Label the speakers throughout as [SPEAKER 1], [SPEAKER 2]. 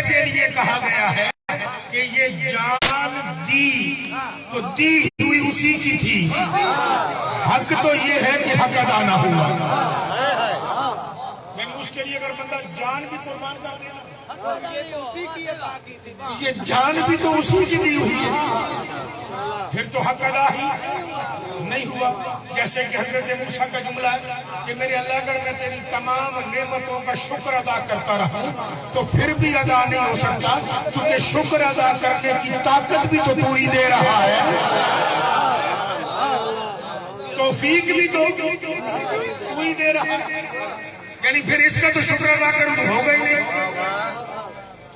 [SPEAKER 1] کے لیے کہا گیا ہے کہ یہ جان دی تو دی ہوئی اسی کی تھی، حق تو یہ ہے کہ حق ادا نہ ہوا، یعنی اس کے لیے اگر بندہ جان بھی قربان کر دے یہ جان بھی تو اسی کی دی ہوئی ہے، پھر تو حق ادا ہی نہیں ہوا۔ جیسے کہ حضرت موسیٰ کا جملہ ہے کہ میرے اللہ اگر میں تیری تمام نعمتوں کا شکر ادا کرتا رہوں تو پھر بھی ادا نہیں ہو سکتا، کیونکہ شکر ادا کرنے کی طاقت بھی تو ہی دے رہا ہے، توفیق بھی تو ہی دے رہا ہے، یعنی پھر اس کا تو شکر ادا کروں تو ہوگا ہی نہیں۔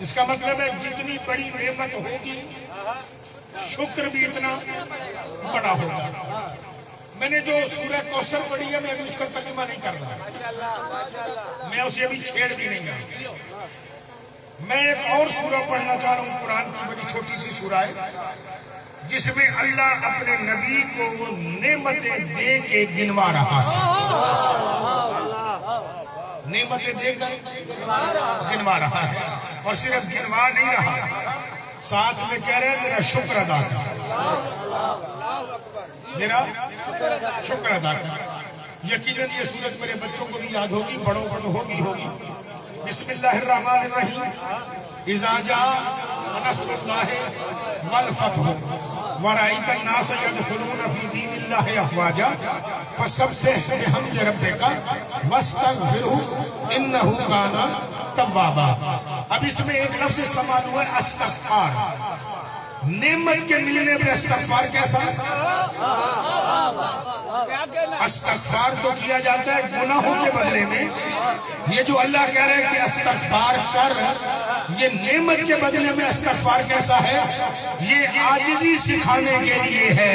[SPEAKER 1] اس کا مطلب ہے جتنی بڑی نعمت ہوگی شکر بھی اتنا بڑا ہوگا۔ میں نے جو سورہ کوثر پڑھی ہے میں ابھی اس کا ترجمہ نہیں کر رہا، میں اسے ابھی چھیڑ بھی نہیں گا۔ میں ایک اور سورہ پڑھنا چاہ رہا ہوں، قرآن کی بڑی چھوٹی سی سورہ ہے جس میں اللہ اپنے نبی کو وہ نعمتیں دے کے گنوا رہا ہے، نعمتیں دے کر گنوا رہا ہے، اور صرف گنوا نہیں رہا، ساتھ میں کہہ رہے ہیں میرا شکر ادا کر، میرا شکر ادا کر۔ یقیناً یہ سورت میرے بچوں کو بھی یاد ہوگی، بڑوں کو ہوگی۔ بسم اللہ الرحمن الرحیم، اذا جاء نصر اللہ والفتح ورأیت الناس يدخلون فی دین اللہ افواجا فسبح بحمد ربک واستغفرہ انہ کان توابا۔ اب اس میں ایک لفظ استعمال ہوا ہے استغفار، نعمت کے ملنے پہ استغفار کیسا؟ استغفار تو کیا جاتا ہے گناہوں کے بدلے میں، یہ جو اللہ کہہ رہے ہیں کہ استغفار کر، یہ نعمت کے بدلے میں استغفار کیسا ہے؟ یہ عاجزی سکھانے کے لیے ہے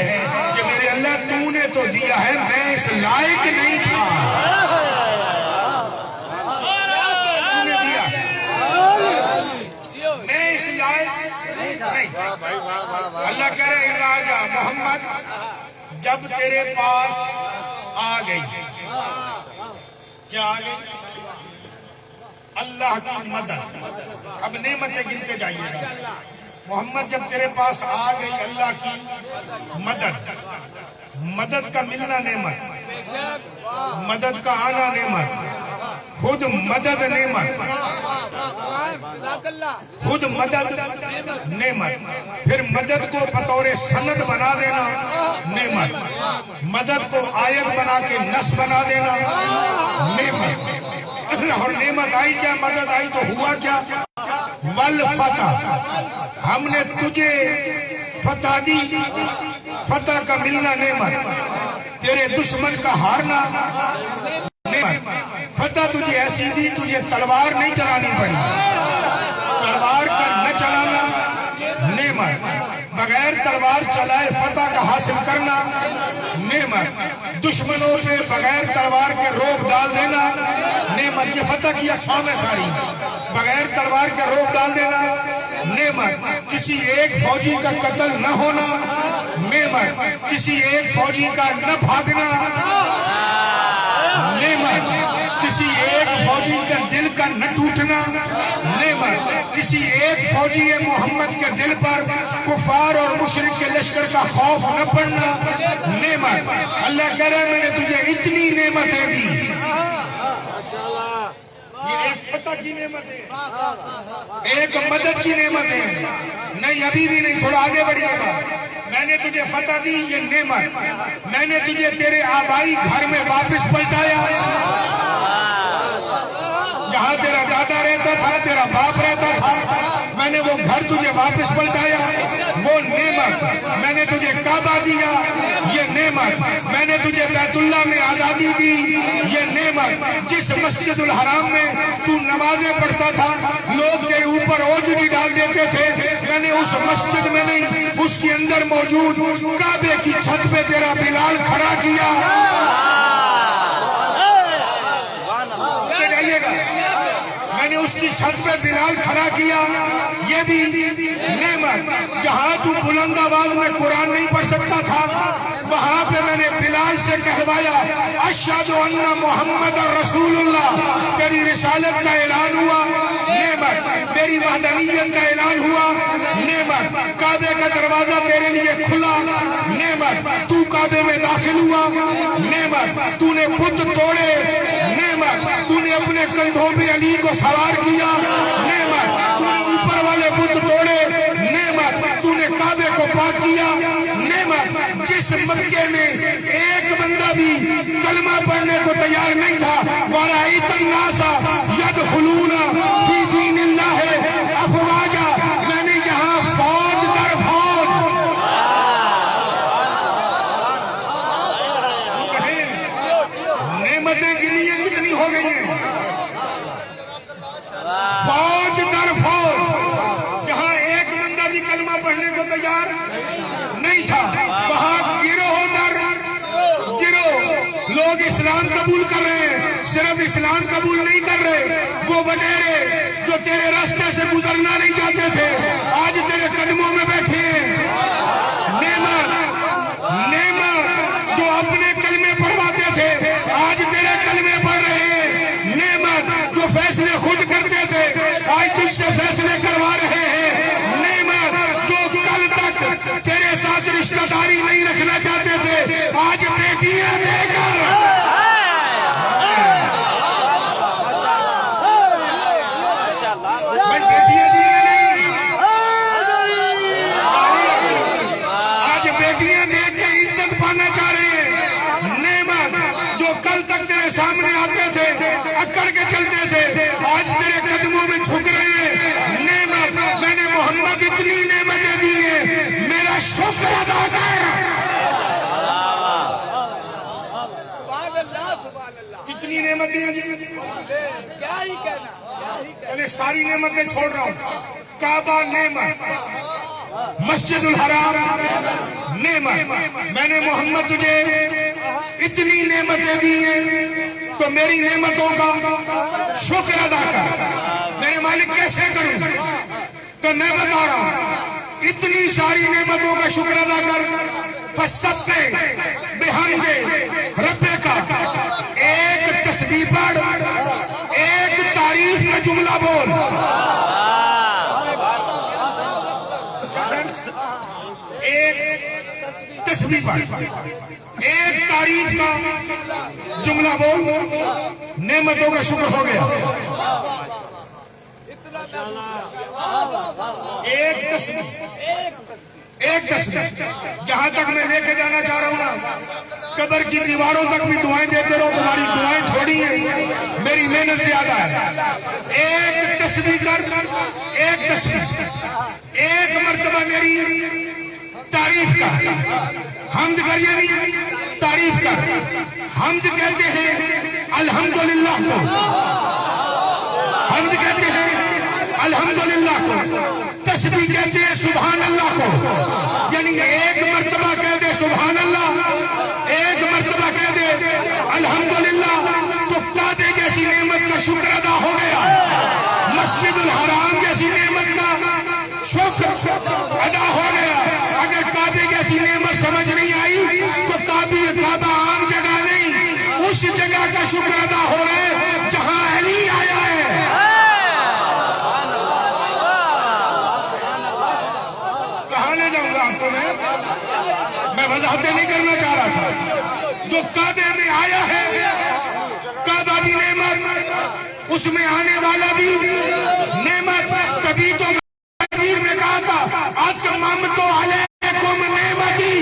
[SPEAKER 1] کہ میرے اللہ تو نے تو دیا ہے، میں اس لائق نہیں تھا، تو نے دیا ہے، میں اس لائق نہیں تھا۔ اللہ کہہ رہے ہیں اذا جاء محمد جب تیرے پاس آ گئی، کیا آ گئی؟ اللہ کی مدد۔ اب نعمتیں گنتے جائیے گا، محمد جب تیرے پاس آ گئی اللہ کی مدد، مدد کا ملنا نعمت، مدد کا آنا نعمت، خود مدد نعمت، خود مدد نعمت، پھر مدد کو بطور سند بنا دینا نعمت، مدد کو آیت بنا کے نص بنا دینا نعمت۔ اور نعمت آئی کیا؟ مدد آئی تو ہوا کیا؟ والفتح، ہم نے تجھے فتح دی، فتح کا ملنا نعمت، تیرے دشمن کا ہارنا نعمت، فتح تجھے ایسی دی تجھے تلوار نہیں چلانی پڑی، تلوار کا نہ چلانا نعمت، بغیر تلوار چلائے فتح کا حاصل کرنا نعمت، دشمنوں سے بغیر تلوار کے روک ڈال دینا نعمت۔ یہ فتح کی اقسام ہے ساری، بغیر تلوار کے روک ڈال دینا نعمت، کسی ایک فوجی کا قتل نہ ہونا نعمت، کسی ایک فوجی کا نہ بھاگنا نعمت، کسی ایک فوجی کا دل کا نہ ٹوٹنا نعمت، کسی ایک فوجی محمد کے دل پر کفار اور مشرک کے لشکر کا خوف نہ پڑنا نعمت۔ اللہ کہہ رہا ہے میں نے تجھے اتنی نعمتیں دی، یہ ایک فتح کی نعمت ہے، ایک مدد کی نعمت ہے، نہیں ابھی بھی نہیں، تھوڑا آگے بڑھیے گا۔ میں نے تجھے فتح دی، یہ نعمت، میں نے تجھے تیرے آبائی گھر میں واپس پلٹایا، جہاں تیرا دادا رہتا تھا، تیرا باپ رہتا تھا، میں نے وہ گھر تجھے واپس پلٹایا، وہ نعمت، میں نے تجھے کعبہ دیا، یہ نعمت، میں نے تجھے بیت اللہ میں آزادی دی، یہ نعمت، جس مسجد الحرام میں تو نمازیں پڑھتا تھا لوگ تیرے اوپر اوجڑی ڈال دیتے تھے، میں نے اس مسجد میں نہیں اس کے اندر موجود کعبے کی چھت پہ تیرا بلال کھڑا کیا، میں نے اس کی چھت پہ بلال کھڑا کیا، یہ بھی نعمت، جہاں تو بلند آواز میں قرآن نہیں پڑھ سکتا تھا وہاں پہ میں نے بلال سے کہوایا اشہد ان محمد رسول اللہ، تیری رسالت کا اعلان ہوا نعمت، میری وحدانیت کا اعلان ہوا، نعمت کعبے کا دروازہ تیرے لیے کھلا، نعمت تو کعبے میں داخل ہوا، نعمت تو نے بت توڑے، نعمت تو نے اپنے کندھوں پہ علی کو سوار کیا، نعمت تو نے اوپر والے بت توڑے، نعمت تو نے کعبے کو پاک کیا، نعمت جس مکے میں ایک بندہ بھی کلمہ پڑھنے کو تیار نہیں تھا، وَرَأَيْتَ النَّاسَ يَدْخُلُونَ فِي دِينِ اللَّهِ أَفْوَاجًا، میں نے یہاں فوج در فوج نعمتیں گنی کتنی ہو گئی ہیں، فوج در فوج، جہاں ایک بندہ بھی کلمہ پڑھنے کو تیار نہیں تھا، وہاں گروہ در گروہ لوگ اسلام قبول کر رہے ہیں، صرف اسلام قبول نہیں کر رہے، وہ وڈیرے جو تیرے راستے سے گزرنا نہیں چاہتے تھے آج تیرے قدموں میں بیٹھے ہیں، نعمت جو اپنے کلمے پڑھواتے تھے آج تیرے کلمے پڑھ رہے ہیں، نعمت جو فیصلے خود کرتے تھے آج تجھ سے فیصلے کروا رہے ہیں، نعمت جو کل تک تیرے ساتھ رشتہ داری نہیں رکھنا چاہتے تھے آج بیٹیاں دے کر بیٹیاں دیے نہیں، آج بیٹیاں دے کے عزت پانا چاہ رہے ہیں، نعمت جو کل تک تیرے سامنے آتے تھے اکڑ کے چلتے تھے آج تیرے قدموں میں جھک رہے ہیں، نعمت میں نے محمد اتنی نعمتیں دی ہیں، میرا شکر ادا کر، کتنی نعمتیں ہیں،
[SPEAKER 2] کیا ہی کہنا،
[SPEAKER 1] چلے ساری نعمتیں چھوڑ رہا ہوں، کعبہ نعمت، مسجد الحرام نعمت، میں نے محمد تجھے اتنی نعمتیں دی ہیں تو میری نعمتوں کا شکر ادا کر، میرے مالک کیسے کروں، تو میں بتا رہا ہوں اتنی ساری نعمتوں کا شکر ادا کر، فَسَبِّحْ بِحَمْدِ رَبِّكَ، ایک تسبیح پڑھ، ایک تعریف کا جملہ بول، ایک تسبیح پڑھ، ایک تعریف کا جملہ بول، نعمتوں کا شکر ہو گیا، ایک تسبیح، جہاں تک میں لے کے جانا چاہ رہا ہوں نا، قبر کی دیواروں تک بھی دعائیں دیتے رہو، تمہاری دعائیں تھوڑی ہیں، میری محنت زیادہ ہے، ایک تسبیح کر، ایک تسبیح، ایک مرتبہ میری تعریف کر، حمد کریے نہیں، تعریف کر، حمد کہتے ہیں الحمدللہ کو، حمد کہتے ہیں الحمدللہ کو، تسبیح کہتے ہیں سبحان اللہ کو، یعنی ایک مرتبہ کہہ دے سبحان اللہ، ایک مرتبہ کہہ دے الحمدللہ، تو کعبے جیسی نعمت کا شکر ادا ہو گیا، مسجد الحرام جیسی نعمت کا شکر ادا ہو گیا، اگر کعبے جیسی نعمت سمجھ نہیں آئی تو کعبہ عام جگہ نہیں، اس جگہ کا شکر ادا ہو رہا ہے جہاں علی آیا ہے، کہاں لے جاؤں گا آپ کو میں وضاحتیں نہیں کرنا چاہ رہا تھا، جو کعبے میں آیا ہے کعبہ بھی نعمت، اس میں آنے والا بھی نعمت، تبھی تو میں کہا تھا اتممت علیکم نعمتی،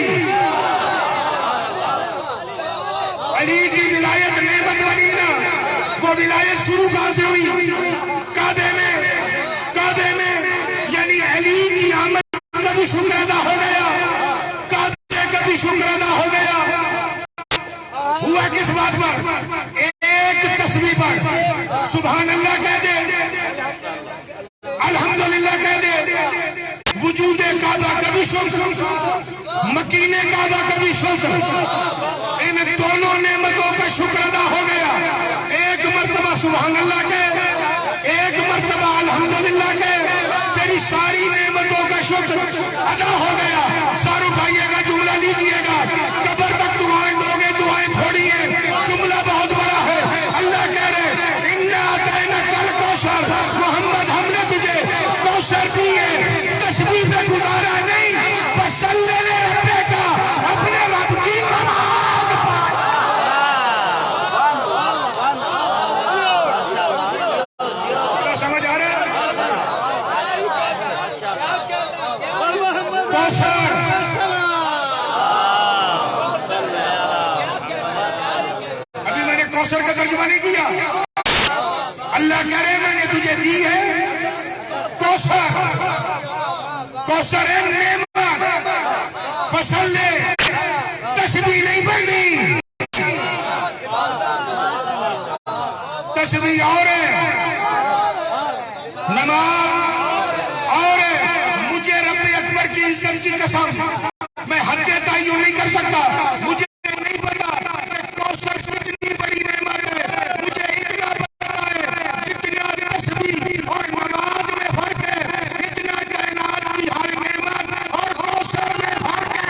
[SPEAKER 1] علی کی ولایت نعمت بنی نا، وہ ولایت شروع کہاں سے ہوئی، کعبے میں، یعنی علی کی آمد کا بھی شکر ادا ہو گیا، کعبے کا بھی شکر ادا ہو گیا، ہوا کس بات پر، ایک تسبیح پر سبحان اللہ کہہ دے، الحمدللہ کہہ دے، وجود کعبہ کا بھی شکر، مکین کعبہ کا بھی شکر، ان دونوں نعمتوں کا شکر ادا ہو گیا، ایک مرتبہ سبحان اللہ کے، ایک مرتبہ الحمدللہ کے، تیری ساری نعمتوں کا شکر ادا ہو گیا، سارے بھائیے کا جملہ لیجئے گا، قبر تک دعائیں دو گے، دعائیں تھوڑی ہیں، جملہ بہت بڑا ہے، اللہ کہہ رہے اِنَّا أَعْطَيْنَاكَ الْكَوْثَرَ، محمد ہم نے تجھے تجربہ نہیں کیا؟ اللہ کہہ رہے میں نے تجھے دی ہے کوثر، کوثر ہے نعمت، فصل لے، تسبیح نہیں پڑھنی، تسبیح اور ہے، نماز اور ہے۔ مجھے رب اکبر کی عزت کی قسم میں حد تعین نہیں کر سکتا، مجھے نہیں پتا کہ کوثر کتنی بڑی نعمت ہے، مجھے اتنا پتا ہے جتنا تسبیح اور نماز میں فرق ہے اتنا کائنات کی ہر نعمت اور کوثر میں فرق ہے۔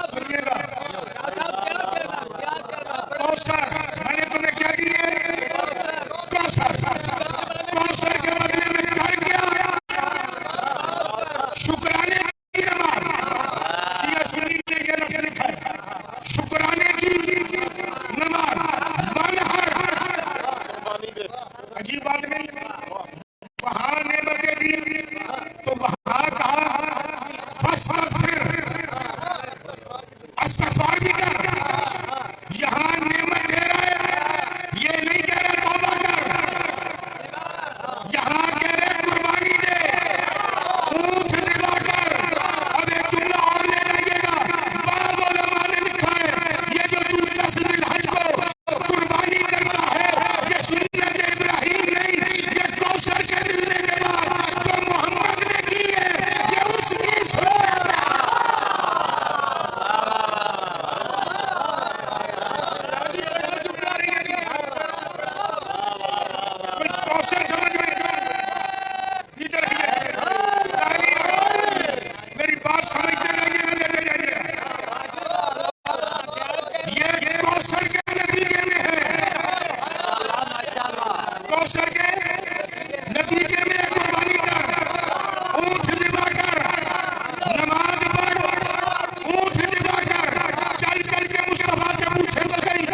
[SPEAKER 1] سنیے گا، کوثر میں نے تمہیں کیا دی ہے؟ کوثر، کوثر کے بدلے میں کر کیا؟ شکرانے کی نماز، شیعہ سنی نے یہ لفظ لکھا ہے، شکرانے کی نماز، منہر، عجیب بات نہیں، وہاں نعمتیں دی تو وہاں کہا فاستغفر، استغفار بھی کر، یہاں نعمت دے رہا ہے، یہ نہیں کہہ رہا توبہ کر، یہاں کہہ رہے قربانی دے، اونٹ ذبح کر۔ اب ایک جملہ اور لے لائیے گا، بعض علماء نے لکھا ہے یہ جو تو 10 ذی الحج کو قربانی کرتا ہے یہ سنت ابراہیم نہیں، یہ کوثر کے ملنے کے بعد جو محمد نے کی ہے یہ اس کی سنت ہے۔ کوثر سمجھ میں ادھر آئیے، میری بات سمجھتے رہیے، لیتے جائیے، یہ کوثر کے نتیجے میں ہے، کوثر کے نتیجے میں قربانی کر، اونٹ ذبح کر، نماز پڑھ، اونٹ ذبح کر، چل چل کے مصطفیٰ سے پوچھے تو صحیح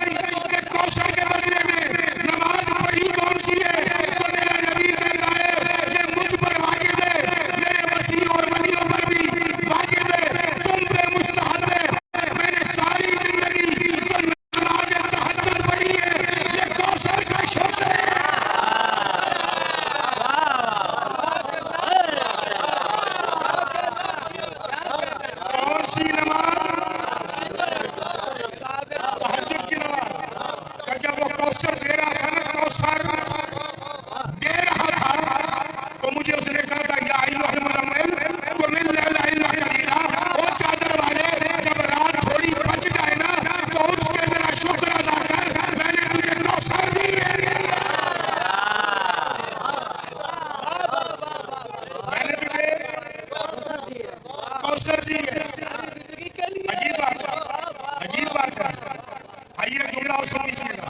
[SPEAKER 1] کہ کوثر کے بدلے میں نماز پڑھی کون سی ہے؟ تو میرا نبی کہتا ہے یہ مجھ پر واجب ہے، میرے مسیح اور ولیوں پر بھی واجب ہے، تم پہ مستحب ہے۔ میں نے ساری زندگی جو نماز تہجد پڑھی ہے یہ کوثر کا شکر ہے۔ کون سی نماز؟ تہجد کی نماز کہ جب وہ کوثر دے رہا تھا نا، کوثر دے رہا تھا تو مجھے اس نے کہا تھا یا ایھا المزمل قم اللیل الا قلیلا، وہ چادر والے جب رات تھوڑی بچ جائے نا تو اٹھ کے میرا شکر ادا کر، میں نے تجھے کوثر دی ہے، میں نے تجھے کوثر دی ہے۔ عجیب بات ہے، عجیب بات ہے۔ آئیے جملہ اور سن لیجیے گا،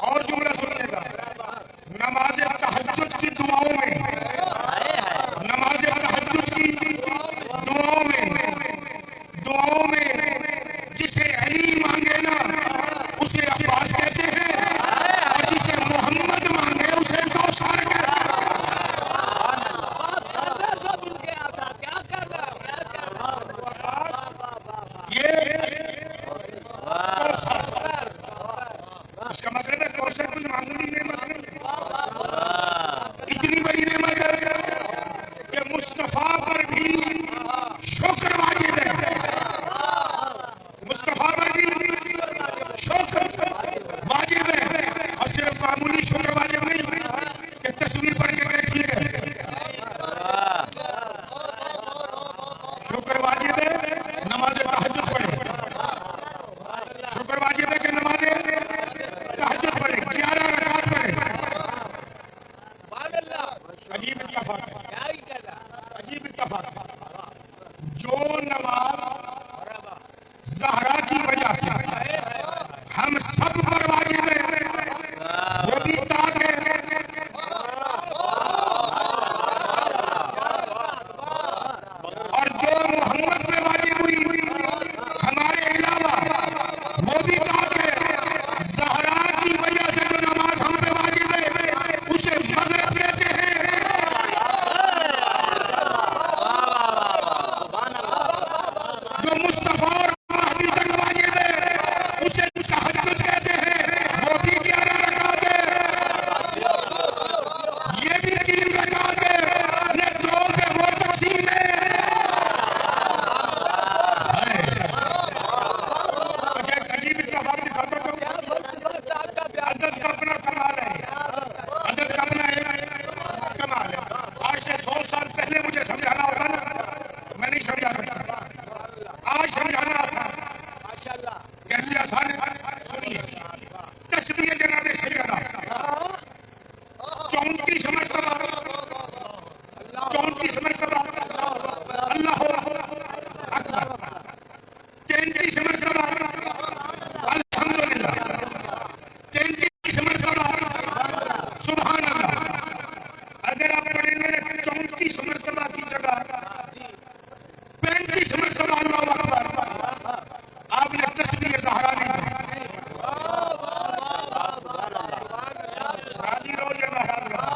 [SPEAKER 1] اور جملہ سنیے گا، نماز تہجد کی دعاؤں میں، نماز تہجد کی دعاؤں میں جسے علی مانگے نا اسے عباس کہتے ہیں، اور جسے محمد مانگے اسے کوثر کہتے ہیں۔ یہ کوثر، اس کا مطلب ہے کوثر کوئی معمولی نعمت نہیں ہے، اتنی بڑی نعمت ہے کہ مصطفیٰ پر بھی شکر واجب ہے، مصطفیٰ پر بھی شکر واجب ہے، اور صرف معمولی شکر واجب نہیں کہ تسبیح پڑھ کے بیٹھیے، شکر واجب ہے نماز تہجد پڑھے، شکر واجب ہے کہ نماز تہجد پڑھے، 11 رکعت پڑھے۔ عجیب اتفاق ہے، عجیب اتفاق ہے، جو نماز زہرا کی وجہ سے ہم سب پر واجب ہے وہ بھی تاکہ اور جو محمد پہ واجب ہوئی ہمارے علاوہ وہ بھی تاکہ زہرا کی وجہ سے جو نماز ہم پہ واجب ہے اسے مغرب کہتے ہیں۔ مصطفیٰ اور مہدی تک واجب ہے، اسے تہجد کہتے ہیں، وہ بھی 11 رکعت ہے، یہ بھی 3 رکعت ہے، یہ 2 پہ وہ تقسیم ہے۔ اچھا ایک عجیب اتفاق دکھاتا ہوں، عدد کا اپنا کمال ہے، عدد کا اپنا ایک کمال ہے۔ آج سے 100 سال پہلے مجھے سمجھانا ہوگا نا، میں نہیں سمجھا سکتا، آج سمجھانا آسان ہے۔ کیسے آسان ہے سنیے، تسبیح جناب سیدنا 34 مرتبہ، 34 مرتبہ اللہ اکبر، 33 مرتبہ الحمدللہ، 33 مرتبہ سبحان اللہ۔ اگر آپ پڑھیں گے 34 مرتبہ کی جگہ 35 مرتبہ اللہ اکبر، آپ نے تسبیح زہرا نہیں پڑھی۔ راضی رہو یا ناراض رہو،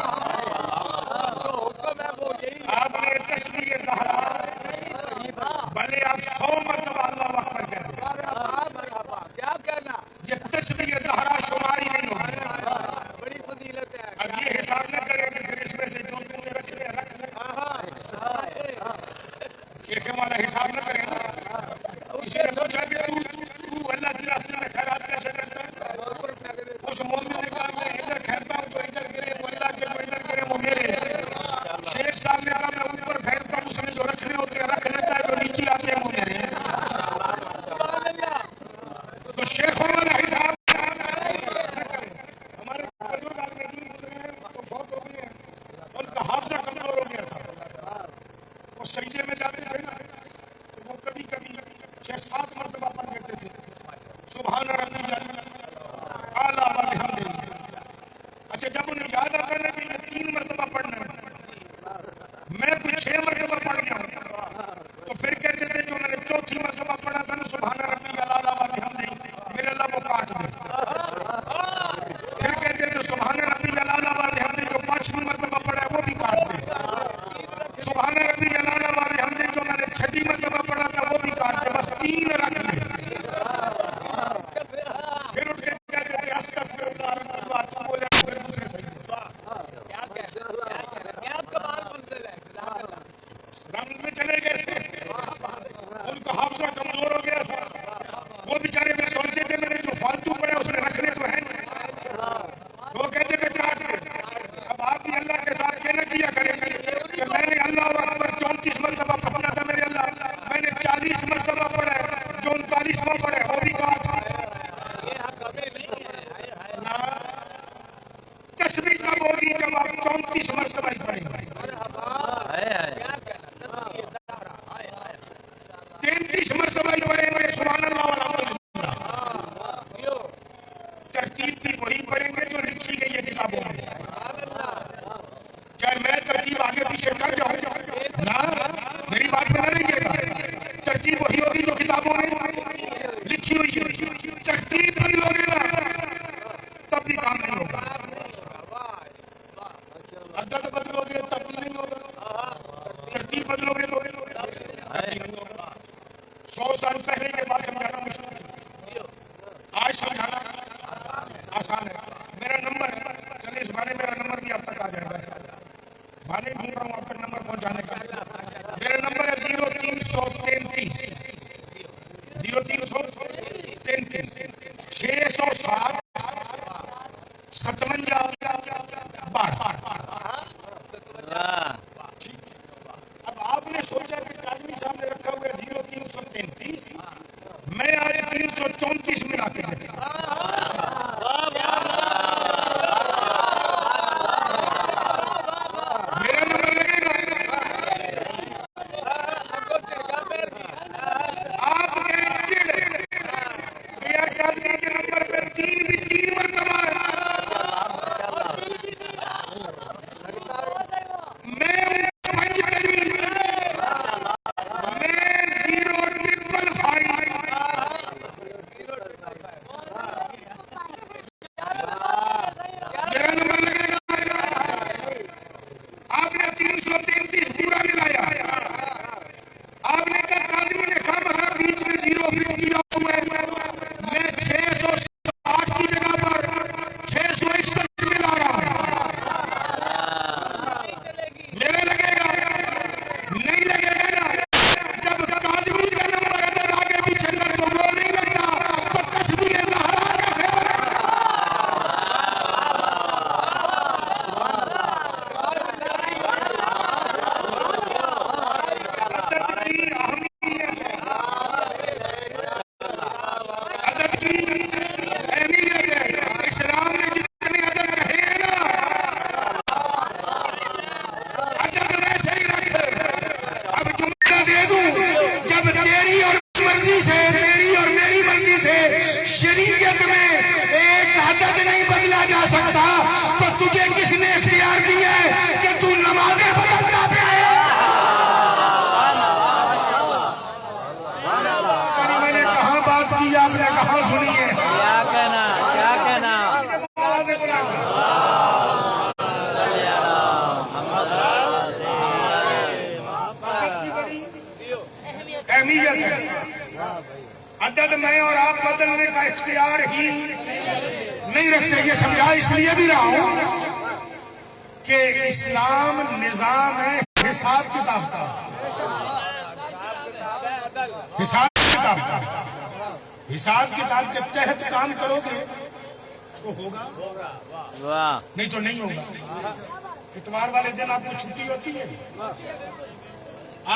[SPEAKER 1] آپ نے تسبیح زہرا بھلے آپ 100 مرتبہ اللہ اکبر کہہ دیں،
[SPEAKER 2] کیا کہنا؟
[SPEAKER 1] یہ تسبیح زہرا شماری نہیں ہوگی۔
[SPEAKER 2] بڑی فضیلت ہے۔
[SPEAKER 1] اب یہ حساب نہ کریں کہ پھر اس میں سے جو تم نے رکھ لیا رکھ لے، یہ ہمارا حساب نہ کریں نا۔ کسی نے سوچا کہ تو اللہ کے راستے میں خیرات کیسے کرتا ہے، اس مومن نے کہا میں ادھر پھینکتا ہوں تو ادھر گرے، وہ اللہ کے جو ادھر گرے وہ میرے۔ شیخ صاحب نے کہا میں اوپر پھینکتا ہوں، اس میں جو رکھنے ہوتے ہیں رکھ لیتا ہے، جو نیچے آتے ہیں وہ میرے۔ تو شیخوں والا حساب ہمارے بزرگ آدمی دین گزرے ہیں، تو فوت ہو گئے ہیں، ان کا حافظہ کمزور ہو گیا تھا، وہ سجدے میں جاتے تھے نا، تو وہ کبھی کبھی 6-7 مرتبہ پڑھ لیتے تھے سبحان ربی اعلیٰ و بحمدہ۔ اچھا جب انہیں یاد آتا ہے کہ یہ 3 مرتبہ پڑھنا ہے، میں کوئی 6 مرتبہ پڑھ گیا ہوں، تو پھر کہتے تھے جو میں نے 4تھی مرتبہ پڑھا تھا نا سبحان ربی اعلیٰ و بحمدہ، میرے اللہ وہ کاٹ دے۔ پھر کہتے تھے سبحان ربی اعلیٰ و بحمدہ، جو 5ویں مرتبہ پڑھا ہے وہ بھی کاٹ دے۔ سبحان ربی اعلیٰ و بحمدہ، جو میں نے 6ٹھی مرتبہ پڑھا تھا وہ بھی کاٹ دے، بس 3 رکھ لے۔ پھر اٹھ کے کہتے تھے استغفر اللہ، تو بولے پھر دوسرے سجدے۔
[SPEAKER 2] کیا کمال منزل ہے۔
[SPEAKER 1] رنگ میں چلے گئے تھے، ان کا حافظہ کمزور ہو گیا تھا، وہ بیچارے میں سوچتے تھے میں نے جو فالتو پڑے اس میں رکھنے تو ہے نہیں، وہ کہتے تھے کاٹ دے۔ اب آپ بھی اللہ کے ساتھ کیا نہ کیا کریں کہ میں نے اللہ اکبر 34 مرتبہ پڑھنا تھا، میرے اللہ میں نے 40 مرتبہ پڑھا ہے، جو 39واں پڑھا ہے وہ بھی کاٹ۔ تسبیح کب ہوگی جب آپ 34 مرتبہ ہی پڑھیں گے، 33 مرتبہ ہی پڑھیں گے سبحان اللہ والحمدللہ۔ ترتیب بھی وہی پڑھیں گے جو لکھی گئی ہے کتابوں میں، چاہے میں ترتیب آگے پیچھے کر جاؤں نا، میری بات میں نہ لیں گے، ترتیب وہی ہوگی جو کتابوں میں لکھی ہوئی ہے۔ ترتیب بدلو گے نا تب بھی کام نہیں ہوگا، عدد بدلو گے تب بھی نہیں ہوگا، ترتیب بدلو گے تو نہیں ہوگا۔ 100 سال پہلے کے بعد سمجھانا مشکل ہے، آج سمجھانا آسان ہے۔ میرا نمبر چلے اس بارے میرا نمبر بھی آپ تک آ جائے گا، بھانے ڈھونڈ رہا ہوں آپ تک نمبر پہنچانے کا۔ میرا نمبر ہے 0333 0333 607 57 12۔ اب آپ نے سوچا کہ کاظمی صاحب نے رکھا ہوا ہے 0333، میں آج 334 میں آ کے دیکھا، میرا نمبر لگے گا۔ آپ کے چڑ یا کاظمی کے نمبر پہ 3 بھی 3 مرتبہ ہے، میں بیچ میں شروع کیا ہوا ہے، میں 660 کی جگہ پر 661 میں لا رہا ہوں. میرے لگے گا نہیں لگے گا نا. جب کاظمی کا نمبر اگر آگے پیچھے کر تو وہ نہیں لگتا تو تسبیح زہرا کیسے بنے؟ عدد کی اہمیت ہے. اسلام نے جتنے عدد کہے ہیں نا عدد ویسے ہی رکھ. اب جملہ دے دوں، جب تیری اور مرضی سے، تیری اور میری مرضی سے شریعت میں ایک عدد نہیں بدلا جا سکتا تو تجھے کس نے اختیار دیا ہے کہ تو نمازیں بدلتا پہ آئے؟ میں نے کہاں بات کی، آپ نے کہاں سنی ہے؟
[SPEAKER 3] کیا کہنا
[SPEAKER 1] اہمیت ہے. عدد میں اور آپ بدلنے کا اختیار ہی نہیں رکھتے. یہ سمجھا اس لیے بھی رہا ہوں کہ اسلام نظام ہے حساب کتاب کا. حساب کتاب کا، حساب کتاب کے تحت کام کرو گے تو ہوگا،
[SPEAKER 3] واہ
[SPEAKER 1] نہیں تو نہیں ہوگا. اتوار والے دن آپ کو چھٹی ہوتی ہے.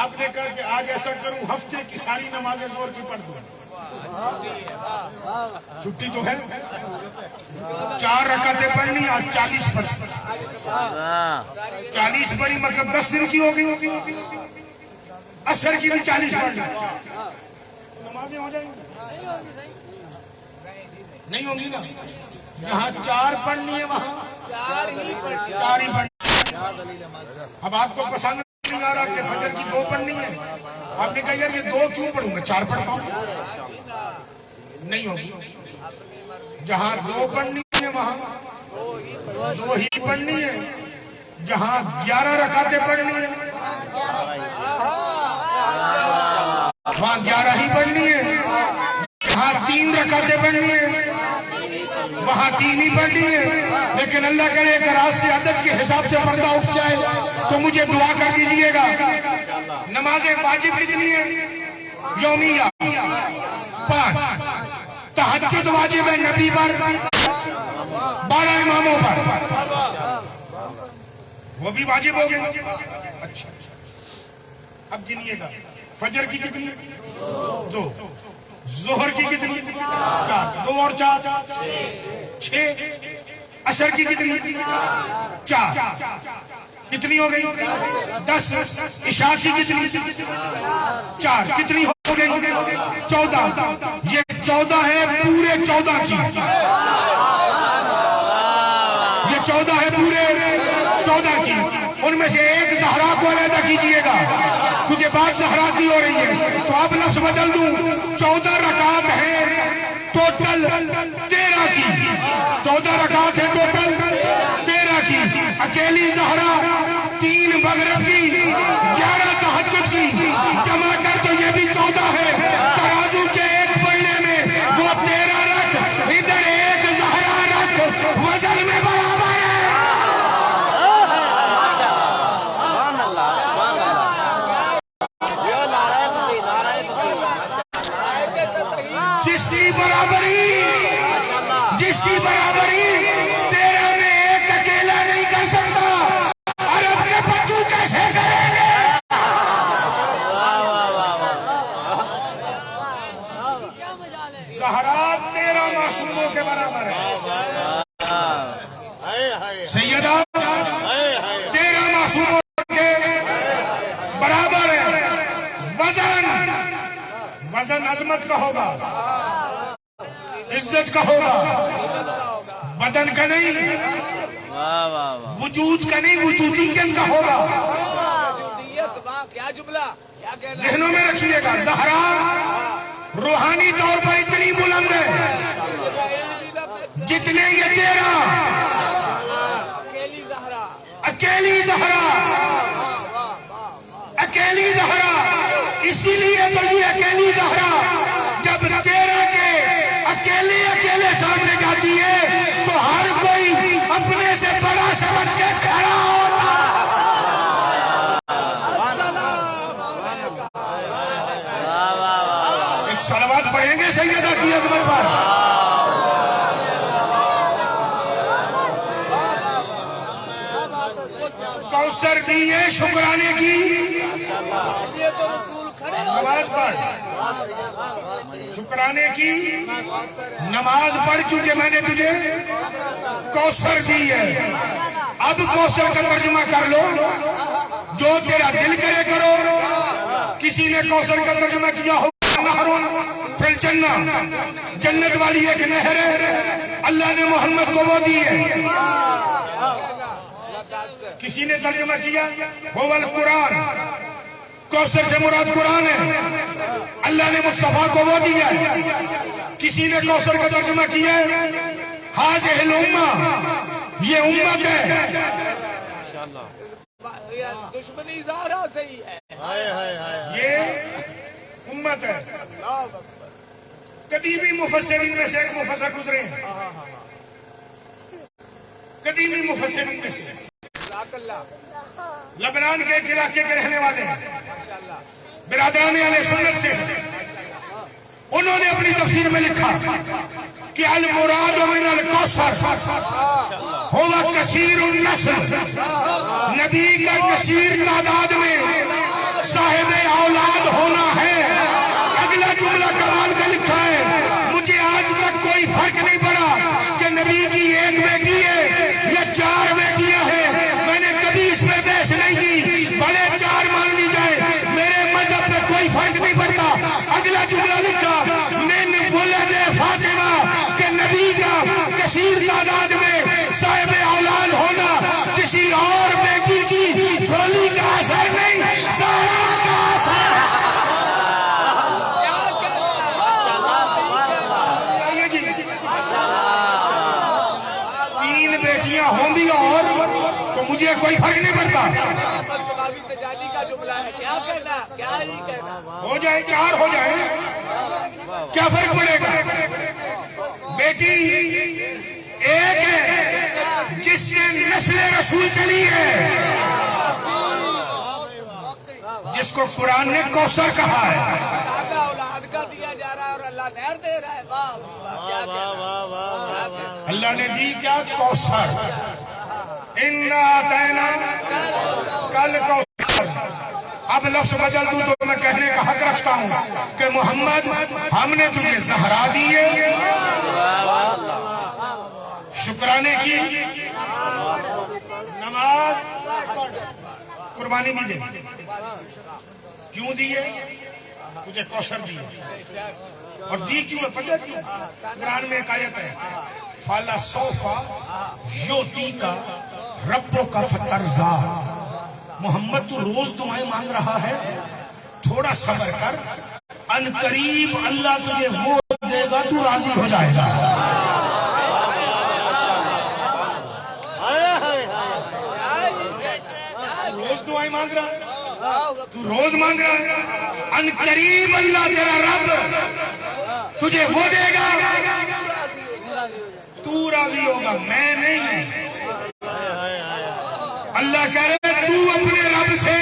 [SPEAKER 1] آپ نے کہا کہ آج ایسا کروں ہفتے کی ساری نمازیں زور کی پڑھ دوں. چھٹی تو ہے. 4 رکعتیں پڑھنی، آج 40 پڑھ.
[SPEAKER 3] واہ
[SPEAKER 1] 40 پڑھی مطلب 10 دن کی ہوگی. عصر کی بھی 40 پڑھنی، نمازیں ہو جائیں گی؟ نہیں ہوں گی نا. جہاں 4 پڑھنی ہے وہاں 4 ہی پڑھنی. اب آپ کو پسند نہیں آ رہا کہ فجر کی 2 پڑھنی ہے، آپ نے کہا یار یہ 2 کیوں پڑھوں، میں 4 پڑھتا ہوں. نہیں ہوگی. جہاں 2 پڑھنی ہے وہاں 2 ہی پڑھنی ہے. جہاں 11 رکعتیں پڑھنی ہے وہاں 11 ہی پڑھنی ہے. جہاں 3 رکعتیں پڑھنی ہے وہاں 3 ہی پڑھنی ہے. لیکن اللہ کرے کہ رات سے عدد کے حساب سے پردہ اٹھ جائے تو مجھے دعا کر دیجئے گا. نمازیں واجب کتنی ہیں؟ یومیہ 5. تہجد واجب ہے نبی پر، 12 اماموں پر، وہ بھی واجب ہو گئے. اچھا اب گنیے گا. فجر کی کتنی؟ 2. ظہر کی کتنی؟ 4. 2 اور 4 6. عصر کی کتنی؟ 4. کتنی ہو گئی؟ 10. عشاء کی کتنی؟ 4. کتنی ہو گئی؟ 14. یہ 14 ہے پورے 14 کی. یہ 14 ہے پورے 14 کی. ان میں سے ایک زہرا کو علیحدہ کیجئے گا کیونکہ بات زہرا کی ہو رہی ہے. تو اب لفظ بدل دوں. 14 رکعات ہیں ٹوٹل 13 کی. 14 رکعات ہیں ٹوٹل 13 کی. اکیلی زہرا 3 مغرب کی 11 تہجد کی جمع کر تو یہ بھی 14 ہے. ترازو کے ایک پڑھنے میں وہ 13 رکھ، ادھر ایک زہرا رکھ، وزن میں برابر ہے.
[SPEAKER 3] سبحان اللہ سبحان اللہ. یہ نعرہ تکبیر نعرہ تکبیر.
[SPEAKER 1] جس کی برابری، جس کی برابری 13 میں ایک اکیلا نہیں کر سکتا. عرب کے بچوں کیسے کریں گے؟
[SPEAKER 3] واہ واہ واہ واہ.
[SPEAKER 1] زہرا 13 معصوموں کے برابر ہے. سیدہ 13 معصوموں کے برابر ہے. وزن عظمت کا ہوگا، عزت کا ہوگا، بدن کا نہیں،
[SPEAKER 3] واہ واہ واہ.
[SPEAKER 1] وجود کا نہیں، وجودیت کا ہوگا.
[SPEAKER 2] کیا جملہ، کیا کہنا.
[SPEAKER 1] ذہنوں میں رکھیے گا. زہرا روحانی طور پر اتنی بلند ہے جتنے یہ 13.
[SPEAKER 2] اکیلی زہرا،
[SPEAKER 1] اکیلی زہرا، اکیلی زہرا. اسی لیے تو یہ اکیلی زہرا جب قسم پڑھیں گے سیدہ کی عظمت پر؟ کوثر دی ہے شکرانے کی.
[SPEAKER 2] یہ تو رسول کھڑے ہو
[SPEAKER 1] نماز پڑھ, شکرانے کی نماز پڑھ, کیونکہ میں نے تجھے کوثر دی ہے. اب کوثر کا ترجمہ کر لو, جو تیرا دل کرے کرو. کسی نے کوثر کا ترجمہ کیا ہو نہرون فی الجنہ, جنت والی ایک نہر ہے, اللہ نے محمد کو وہ دی ہے. کسی نے ترجمہ کیا هو القرآن, کوثر سے مراد قرآن ہے, اللہ نے مصطفیٰ کو وہ دیا ہے. کسی نے کوثر کا ترجمہ کیا ہے هذه الامہ, یہ امت ہے.
[SPEAKER 2] دشمنی زہرا سے ہی ہے.
[SPEAKER 1] یہ امت ہے. قدیمی مفسرین میں سے ایک مفسر گزرے ہیں, قدیمی مفسرین میں سے لبنان کے ایک علاقے کے رہنے والے ہیں, برادران اہل سنت سے. انہوں نے اپنی تفسیر میں لکھا کہ المراد من الکوثر هو کثیر النسل, نبی کا کثیر تعداد میں صاحب اولاد ہونا ہے. اگلا جملہ کمال کا لکھا ہے, مجھے آج تک کوئی فرق نہیں پڑا کہ نبی کی ایک بیٹی ہے یا 4 بیٹیاں ہیں. میں نے کبھی اس میں بحث نہیں کی, بڑے 4 مان لی جائے, میرے مذہب میں کوئی فرق نہیں پڑتا. اگلا جملہ لکھا من ولد فاطمہ, کہ نبی کا کثیر تعداد میں صاحب اولاد ہونا کسی اور بیٹی کی جھولی کا اثر نہیں, زہرا کا اثر ہے. بیٹیاں ہوں بھی اور تو مجھے کوئی فرق نہیں پڑتا.
[SPEAKER 2] کا جملہ ہے, کیا کہنا, کیا ہی کہنا.
[SPEAKER 1] ہو جائے 4 ہو جائے, کیا فرق پڑے گا. بیٹی ایک ہے جس سے نسل رسول چلی ہے, جس کو قرآن نے کوثر کہا ہے.
[SPEAKER 2] اولاد کا دیا جا رہا ہے اور اللہ نہر دے رہا ہے.
[SPEAKER 1] اللہ نے دی کیا, کوثر. انا اعطینا کل کوثر. اب لفظ بدل دوں تو میں کہنے کا حق رکھتا ہوں کہ محمد ہم نے تجھے زہرا دی ہے, شکرانے کی نماز, قربانی بھی دے. کیوں دی ہے؟ تجھے کوثر دی ہے. اور دی کیوں ہے پتہ کیوں؟ قرآن میں ایک آیت ہے فَلَسَوْفَ يُعْطِيكَ رَبُّكَ فَتَرْضَىٰ. محمد تو روز دعائیں مانگ رہا ہے, تھوڑا صبر کر, ان قریب اللہ تجھے وہ دے گا تو راضی ہو جائے گا. روز دعائیں مانگ رہا ہے, تو روز مانگ رہا ہے, ان قریب اللہ تیرا رب تجھے وہ دے گا تو راضی ہوگا, میں نہیں. اللہ کہہ رہے تو اپنے رب سے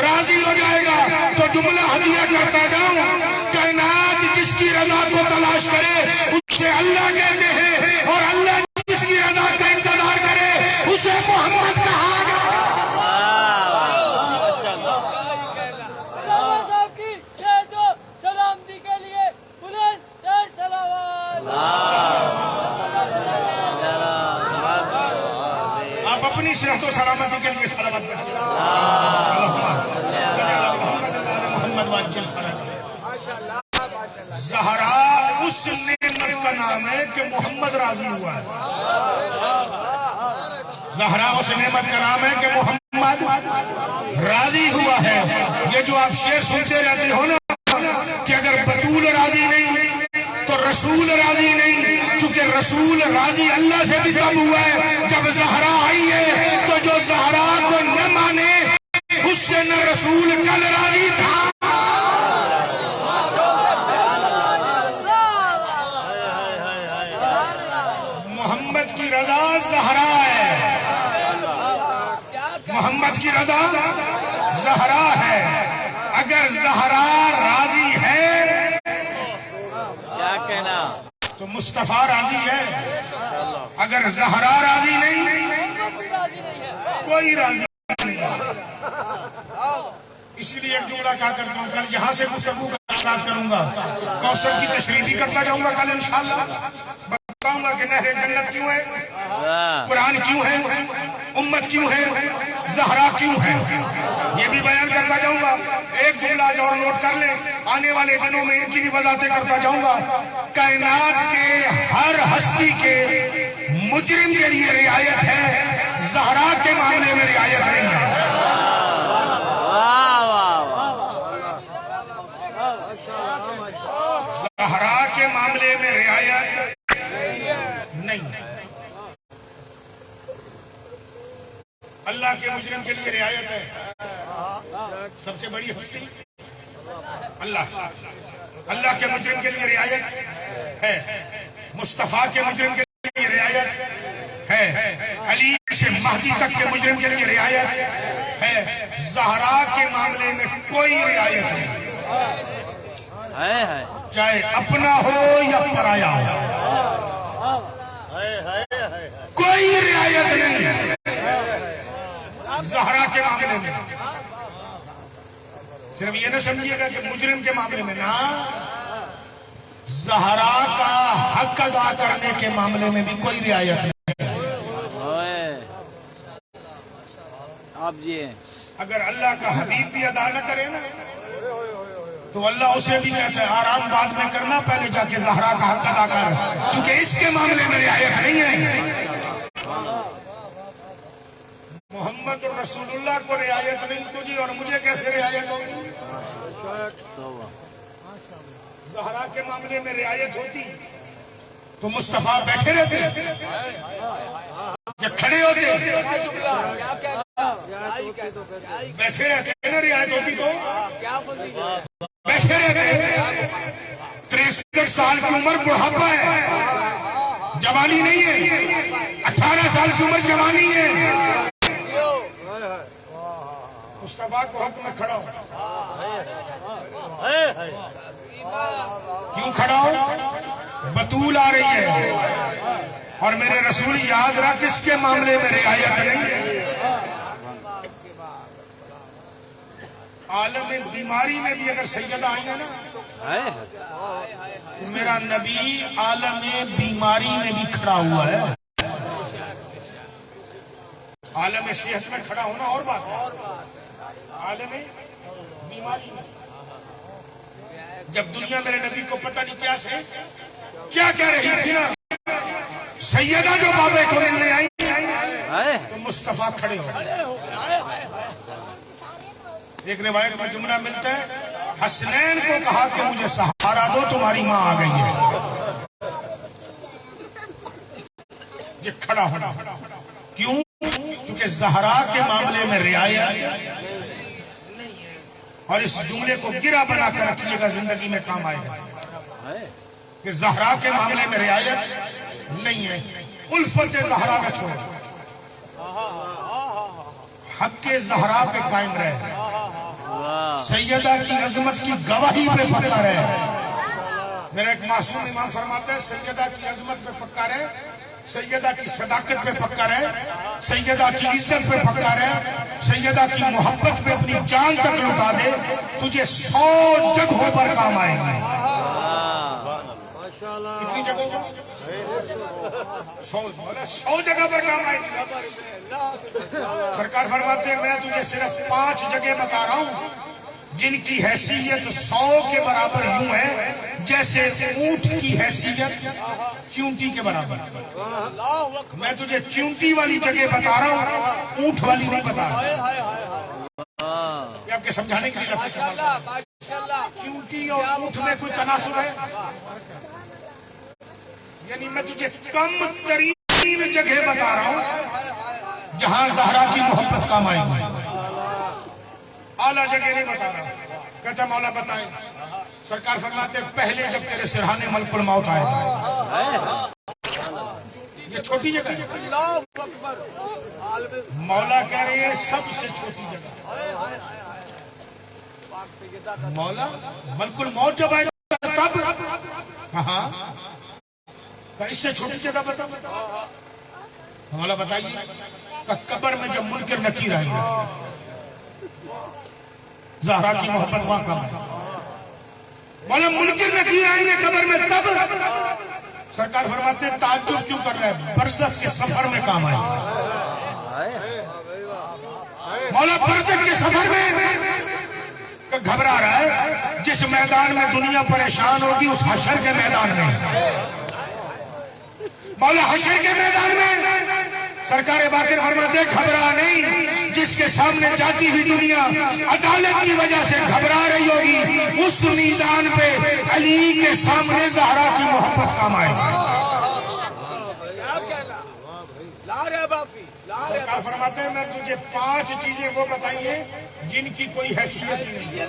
[SPEAKER 1] راضی ہو جائے گا. تو جملہ ہدیہ کرتا جاؤں, کائنات جس کی رضا کو تلاش کرے اسے اللہ کہتے ہیں, اور اللہ جس کی رضا کا انتظار کرے اسے محمد کہا گیا.
[SPEAKER 2] سلامتی کے لیے بلند سلامات.
[SPEAKER 1] آپ اپنی صحت و سلامتی کے لیے سلامت پڑھیں. زہرا اس نعمت کا نام ہے کہ محمد راضی ہوا ہے. زہرا اس نعمت کا نام ہے کہ محمد راضی ہوا ہے. یہ جو آپ شعر سنتے رہتے ہو نا کہ اگر بطول راضی نہیں تو رسول راضی نہیں, چونکہ رسول راضی اللہ سے بھی تب ہوا ہے جب زہرا آئی ہے. تو جو زہرا کو نہ مانے اس سے نہ رسول کل راضی تھا. محمد کی رضا زہرا ہے, محمد کی رضا زہرا ہے. اگر زہرا راضی ہے تو مصطفیٰ راضی ہے. اگر زہرا راضی نہیں کوئی راضی نہیں. اسی لیے ایک جملہ کیا کرتا ہوں, کل یہاں سے گفتگو کا آغاز کروں گا, کوثر کی تشریح بھی کرتا جاؤں گا کل انشاءاللہ. بتاؤں گا کہ نہر جنت کیوں ہے, قرآن کیوں ہے, امت کیوں ہے, زہرا کیوں ہے, یہ بھی بیان کرتا جاؤں گا. ایک جملہ آج اور نوٹ کر لیں, آنے والے دنوں میں ان کی بھی وضاحتیں کرتا جاؤں گا. کائنات کے ہر ہستی کے مجرم کے لیے رعایت ہے, زہرا کے معاملے میں رعایت نہیں ہے. زہرا کے معاملے میں رعایت نہیں ہے. اللہ کے مجرم کے لیے رعایت ہے. سب سے بڑی ہستی اللہ کے مجرم کے لیے رعایت ہے. مصطفیٰ کے مجرم کے لیے رعایت ہے. علی سے مہدی تک کے مجرم کے لیے رعایت ہے. زہرا کے معاملے میں کوئی رعایت نہیں, چاہے اپنا ہو یا پرایا ہو, کوئی رعایت نہیں زہرا کے معاملے میں. صرف یہ نہ سمجھیے گا کہ مجرم کے معاملے میں, نہ, زہرا کا حق ادا کرنے کے معاملے میں بھی کوئی رعایت نہیں.
[SPEAKER 3] آپ جی
[SPEAKER 1] اگر اللہ کا حبیب بھی ادا نہ کرے نا تو اللہ اسے بھی کہتا ہے آرام بعد میں کرنا, پہلے جا کے زہرا کا حق ادا کر, کیونکہ اس کے معاملے میں رعایت نہیں ہے. محمد رسول اللہ کو رعایت نہیں, تجھے اور مجھے کیسے رعایت ہوگی؟ زہرا کے معاملے میں رعایت ہوتی تو مصطفیٰ بیٹھے رہتے یا کھڑے ہوتے؟ بیٹھے رہتے نا, رعایت ہوتی تو بیٹھے رہتے. 63 سال کی عمر بڑھاپا ہے, جوانی نہیں ہے. 18 سال کی عمر جوانی ہے. مصطفیٰ کو حق میں کھڑا ہو. کیوں کھڑا ہو؟ بطول آ رہی ہے اور میرے رسول یاد رکھ اس کے معاملے میں رعایت نہیں ہے. عالم بیماری میں بھی اگر سیدہ آئی ہے نا تو میرا نبی عالم بیماری میں بھی کھڑا ہوا ہے. عالم صحت میں کھڑا ہونا اور بات ہے, عالم بیماری میں جب دنیا میرے نبی کو پتہ نہیں کیا کہہ رہی تھی نا, سیدہ جو بابے کو ملنے آئی تو مصطفیٰ کھڑے ہو. ایک روایت میں جملہ ملتا ہے, حسنین کو کہا کہ مجھے سہارا دو, تمہاری ماں آ گئی ہے. یہ کھڑا ہونا کیوں؟ کیونکہ زہرا کے معاملے میں رعایت نہیں ہے. اور اس جملے کو گرا بنا کر رکھیے گا, زندگی میں کام آئے گا کہ زہرا کے معاملے میں رعایت نہیں ہے. الفت زہرا کا چھوڑو, حق زہرا پہ قائم رہے, سیدہ کی عظمت کی گواہی پہ پکا رہے. میرا ایک معصوم امام فرماتا ہے سیدہ کی عظمت پہ پکا رہے, سیدہ کی صداقت پہ پکا رہے, سیدہ کی عزت پہ پکا رہے, سیدہ کی محبت پہ اپنی جان تک لٹا دے, تجھے 100 جگہوں پر کام آئے گا. کتنی جگہوں پر؟ 100 جگہ پر کام آئے گا. سرکار فرماتے ہیں میں تجھے صرف 5 جگہ بتا رہا ہوں جن کی حیثیت 100 کے برابر یوں ہے جیسے اونٹ کی حیثیت چونٹی کے برابر. میں تجھے چونٹی والی جگہ بتا رہا ہوں, اونٹ والی نہیں بتا رہا. یہ آپ کے سمجھانے کے لیے چونٹی اور اونٹ میں کوئی تناسب ہے؟ یعنی میں تجھے کم ترین جگہ بتا رہا ہوں جہاں زہرا کی محبت کام آئے گی, اعلیٰ جگہ نہیں بتا رہا. کہتا مولا بتائیں. سرکار فرماتے پہلے جب تیرے سرحانے ملک الموت آئے تھا, یہ چھوٹی جگہ ہے. مولا کہہ رہے ہیں سب سے چھوٹی جگہ. مولا ملک الموت جب آئے گا تب, ہاں اس سے چھوٹی جگہ بتا ہمارا بتائیے کہ قبر میں جب منکر نکیر آئیں گے زہرا کی محبت وہاں کم ہے. مولا منکر نکیر آئیں گے قبر میں تب سرکار فرماتے ہیں تعجب کیوں کر رہے ہیں برزخ کے سفر میں کام آئے. مولا برزخ کے سفر میں گھبرا رہا ہے جس میدان میں دنیا پریشان ہوگی اس حشر کے میدان میں مولا حشر کے میدان میں سرکار باقر فرماتے گھبرا نہیں جس کے سامنے جاتی ہوئی دنیا عدالت کی وجہ سے گھبرا رہی ہوگی اس میزان پہ علی کے سامنے زہرا کی محبت کام آئے گی. سرکار فرماتے ہیں میں تجھے 5 چیزیں وہ بتائیے جن کی کوئی حیثیت نہیں ہے.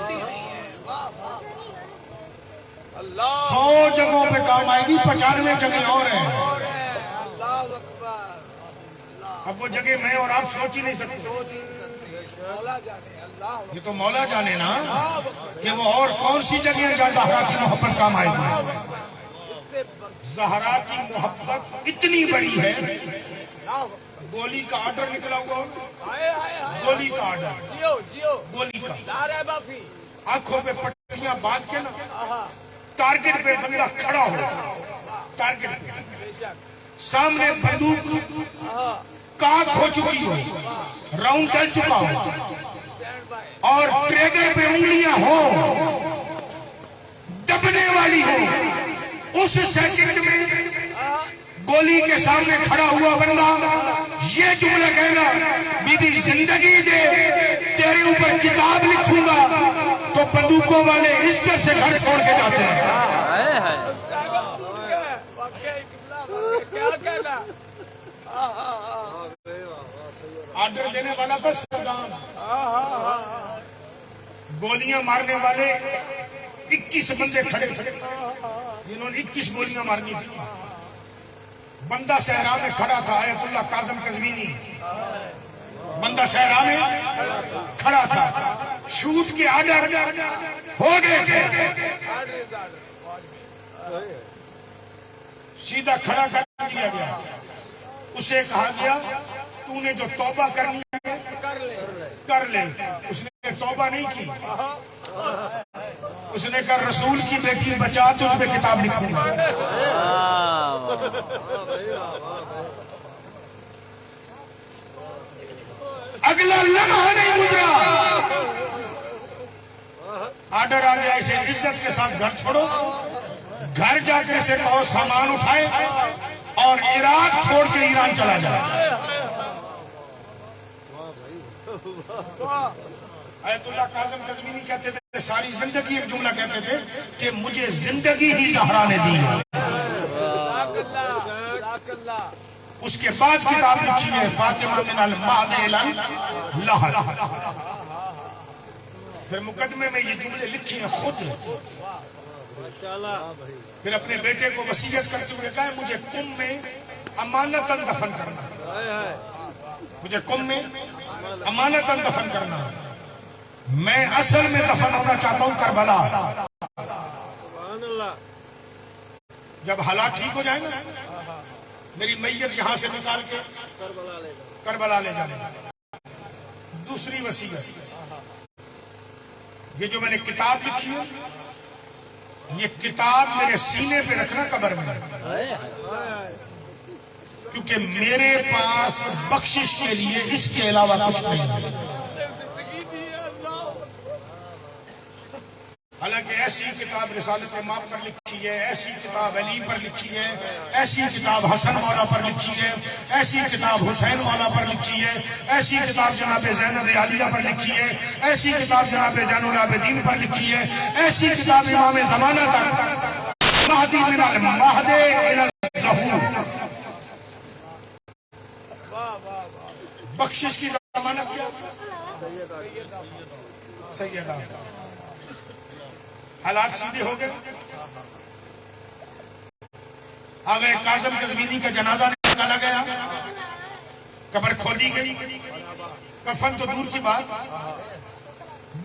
[SPEAKER 1] 100 جگہوں پہ کام آئے گی 95 جگہ اور ہیں. اب وہ جگہ میں اور آپ سوچ ہی نہیں سکتے. یہ تو مولا جانے نا کہ وہ اور کون سی جگہ جہاں زہرا کی محبت کام آئے گی. زہرا کی محبت اتنی بڑی ہے گولی کا آرڈر نکلا ہوا گولی کا آرڈر گولی کا آنکھوں پہ پٹیاں باندھ کے نا ٹارگٹ پہ بندہ کھڑا ہو ٹارگٹ پہ سامنے بندوق کاک ہو چکی ہو راؤنڈ ڈل چکا ہو اور ٹریگر پہ انگلیاں ہو دبنے والی ہو اس سیکنڈ میں گولی کے سامنے کھڑا ہوا بندہ یہ جملہ کہنا بی بی زندگی دے تیرے اوپر کتاب لکھوں گا تو بندوقوں والے عزت سے گھر چھوڑ کے جاتے ہیں. آرڈر دینے والا تھا صدام گولیاں مارنے والے 21 بندے کھڑے تھے جنہوں نے 21 گولیاں مارنی تھی. بندہ صحرا میں کھڑا تھا آیت اللہ کاظم قزوینی بندہ صحرا میں کھڑا تھا شوٹ کے آرڈر ہو گئے تھے سیدھا کھڑا کر دیا گیا. اسے کہا گیا تو نے جو توبہ کرنی ہے کر لے. اس نے توبہ نہیں کی. اس نے کہا رسول کی بیٹی بچا تجھ پہ کتاب لکھوں گا. اگلا لمحہ نہیں گزرا آرڈر آ گیا اسے عزت کے ساتھ گھر چھوڑو. گھر جا کے اسے کہو سامان اٹھائے اور عراق چھوڑ کے ایران چلا جائے. آیت اللہ کاظم قزوینی کہتے تھے ساری زندگی ایک جملہ کہتے تھے کہ مجھے زندگی ہی زہرا نے دی. اس کے بعد کتاب لکھی ہے فاطمہ من المہد الی اللحد. پھر مقدمے میں یہ جملے لکھی ہیں خود. پھر اپنے بیٹے کو وصیت کرتے ہوئے کہا مجھے قم میں امانتاً دفن کرنا. مجھے قم میں امانتاً دفن کرنا. میں اصل میں دفن ہونا چاہتا ہوں کربلا. جب حالات ٹھیک ہو جائیں گے میری میت یہاں سے نکال کے کربلا لے جانے. دوسری وصیت یہ جو میں نے کتاب لکھی ہے یہ کتاب میرے سینے پہ رکھنا قبر میں کیونکہ میرے پاس بخشش کے لیے اس کے علاوہ کچھ نہیں ہے. حالانکہ ایسی کتاب رسالت امام پر لکھی ہے ایسی کتاب علی پر لکھی ہے ایسی کتاب حسن مولا پر لکھی ہے ایسی کتاب حسین مولا پر لکھی ہے ایسی کتاب جناب زینب عالیہ پر لکھی ہے ایسی کتاب جناب زین العابدین پر لکھی ہے ایسی کتاب امام زمانہ تک مہدی من المہد الی الظہور. بخشش کی ضمانت کیا سیدہ. حالات سیدھے ہو گئے. آگے کاظم قزوینی کا جنازہ نکالا گیا قبر کھودی گئی. کفن تو دور کی بات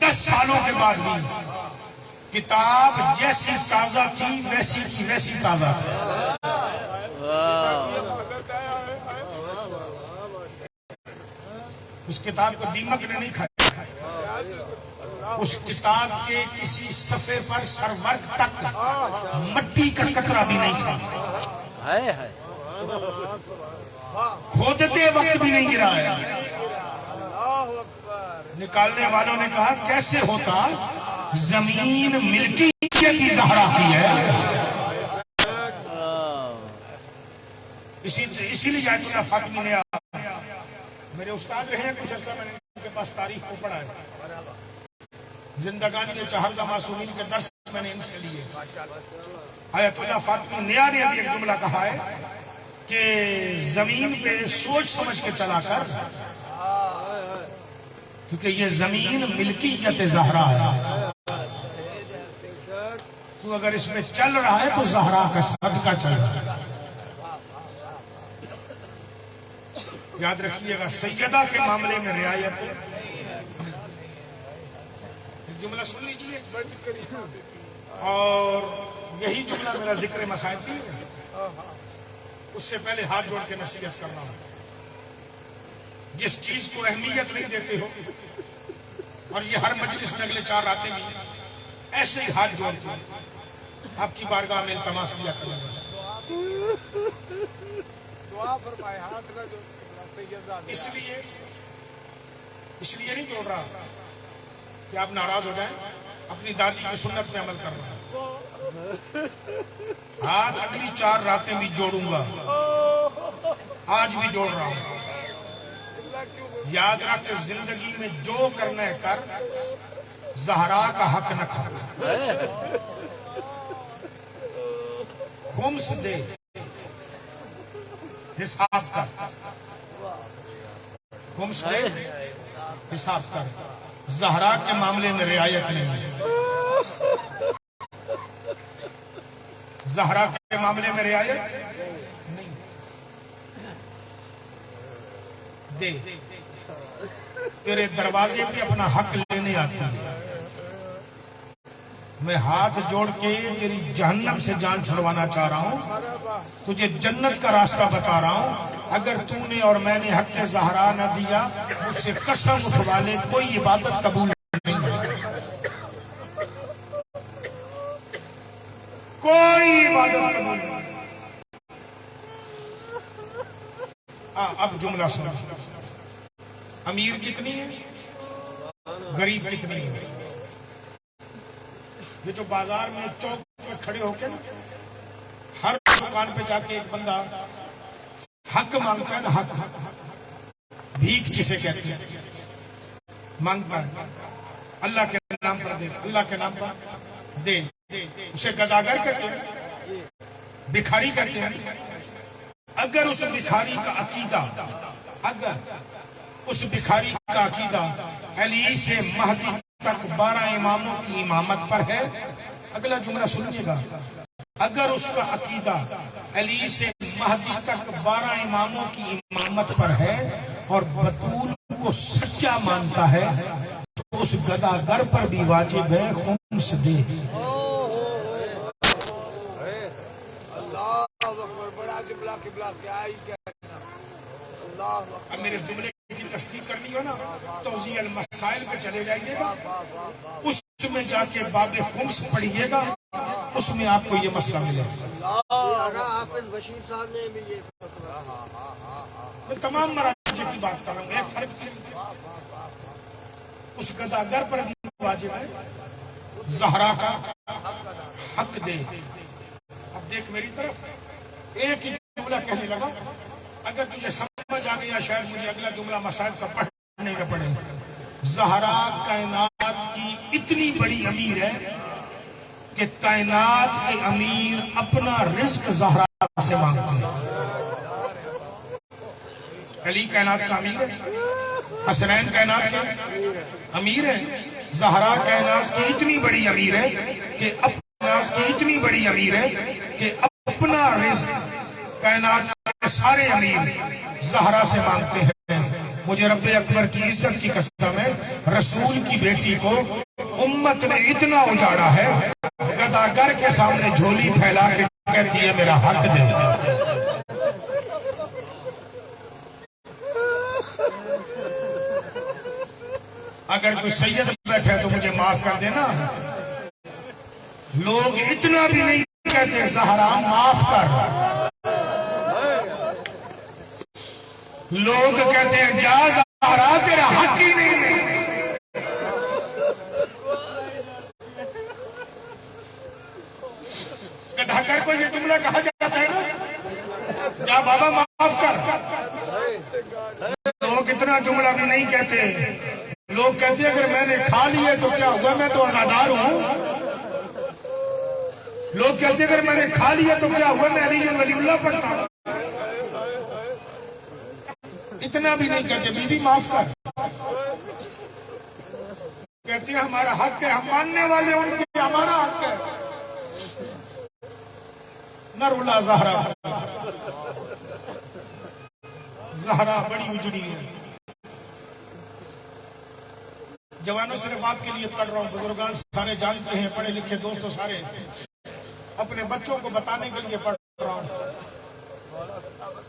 [SPEAKER 1] 10 سالوں کے بعد بھی کتاب جیسی تازہ تھی ویسی تازہ تھی. اس کتاب کو دیمک نے نہیں کھایا، اس کتاب کے کسی صفحے پر سرورق تک مٹی کا قطرہ بھی نہیں تھا، کھودتے وقت بھی نہیں گرا ہے۔ نکالنے والوں نے کہا کیسے ہوتا، زمین ملکیت کی زہرا کی ہے۔ اسی لیے آیت اللہ فاطمی نے میرے استاد رہے ہیں کچھ عرصہ، میں نے ان کے پاس تاریخ کو پڑھا ہے، زندگانی چہارزہ معصومین کے درس میں نے ان سے لیے۔ آیت اللہ فاطمی نیا بھی ایک جملہ کہا ہے کہ زمین پہ سوچ سمجھ کے چلا کر، کیونکہ یہ زمین ملکیت زہرا ہے، تو اگر اس میں چل رہا ہے تو زہرا کا صدقہ چل رہا ہے۔ یاد رکھیے گا سیدہ کے معاملے میں رعایت، ایک جملہ سن لیجیے اور یہی جملہ میرا ذکر مسائل تھی، اس سے پہلے ہاتھ جوڑ کے نصیحت کرنا ہوں، جس چیز کو اہمیت نہیں دیتے ہو، اور یہ ہر مجلس میں اگلے 4 راتیں بھی ایسے ہی ہاتھ جوڑ کے آپ کی بارگاہ میں التماس کیا کروں گا، دعا فرمائے ہاتھ نہ جوڑ۔ اس لیے نہیں جوڑ رہا کہ آپ ناراض ہو جائیں، اپنی دادی کی سنت میں عمل کر رہا ہوں، آج اگلی 4 راتیں بھی جوڑوں گا، آج بھی جوڑ رہا ہوں۔ یاد رکھ زندگی میں جو کرنا ہے کر، زہرا کا حق نہ کھا، خمس دے، حساب کر، خمس دے، حساب کر۔ زہرا کے معاملے میں رعایت نہیں ہے، زہرا کے معاملے میں رعایت نہیں دے، تیرے دروازے پہ اپنا حق لینے آتی ہے، میں ہاتھ جوڑ کے تیری جہنم سے جان چھڑوانا چاہ رہا ہوں، تجھے جنت کا راستہ بتا رہا ہوں، اگر تو نے اور میں نے حق زہرا نہ دیا، مجھ سے قسم اٹھوا لے کوئی عبادت قبول نہیں ہے، کوئی عبادت قبول نہیں۔ اب جملہ سنو، امیر کتنی ہے، غریب کتنی ہے؟ یہ جو بازار میں چوک پہ کھڑے ہو کے نا، ہر دکان پہ جا کے ایک بندہ حق مانگتا ہے نا، حق بھیک جسے کہتے ہیں، مانگتا ہے، اللہ کے نام پر دے، اللہ کے نام پر دے، اسے گداگر کہتے ہیں، بھکاری کہتے ہیں۔ اگر اس بھکاری کا عقیدہ، اگر اس بھکاری کا عقیدہ علی سے مہدی تک 12 اماموں کی امامت پر ہے، اگلا جملہ سنیے گا، اگر اس کا عقیدہ علی سے مہدی تک 12 اماموں کی امامت پر ہے اور بطول کو سچا مانتا ہے، تو اس گداگر پر بھی واجب ہے خمس دے۔ اب میرے جملے کی تصدیق کرنی ہو نا، توضیح المسائل پہ چلے جائیے گا، اس میں جا کے باب خمس پڑھیے گا، اس میں آپ کو یہ مسئلہ ملے گا۔
[SPEAKER 3] حافظ بشیر صاحب نے بھی یہ
[SPEAKER 1] میں تمام مراجع کی بات کر رہا ہوں، ایک فرق کی، اس گداگر پر بھی واجب ہے زہرا کا حق دے۔ اب دیکھ میری طرف، ایک ہی جملہ کہنے لگا، اگر تجھے سمجھ آ گیا شاید مجھے اگلا جملہ مسائل کا پڑھنے کا پڑے۔ زہرا کائنات کی اتنی بڑی امیر ہے کہ کائنات کے امیر اپنا رزق زہرا سے مانگتے ہیں۔ علی کائنات کا امیر ہے، حسنین کائنات کے امیر ہے، زہرا کائنات کی اتنی بڑی امیر ہے کہ اپنا رزق کائنات کے سارے امیر زہرا سے مانگتے ہیں۔ مجھے رب اکبر کی عزت کی قسم ہے، رسول کی بیٹی کو امت نے اتنا اجاڑا ہے، گداگر کے سامنے جھولی پھیلا کے کہتی ہے میرا حق دے۔ اگر کوئی سید بیٹھا ہے تو مجھے معاف کر دینا. لوگ اتنا بھی نہیں کہتے زہرا معاف کر. لوگ کہتے ہیں جا زہرا تیرا حق ہی نہیں ہے. گدھاگر کو یہ جملہ کہا جاتا ہے نا, جا بابا معاف کر. لوگ اتنا جملہ بھی نہیں کہتے. لوگ کہتے ہیں اگر میں نے کھا لیے تو کیا ہوا, میں تو آزادار ہوں. لوگ کہتے ہیں اگر میں نے کھا لیا تو کیا ہوا, میں علی ولی اللہ پڑھتا ہوں. اتنا بھی نہیں کہتے بی بی معاف کر. کہتے ہیں ہمارا حق ہے, ہم ماننے والے ان کے ہمارا حق ہے. نہ رولا زہرا. زہرا بڑی اجڑی ہے. جوانوں صرف آپ کے لیے پڑھ رہا ہوں, بزرگان سارے جانتے ہیں, پڑھے لکھے دوستوں سارے اپنے بچوں کو بتانے کے لیے پڑھ رہا ہوں.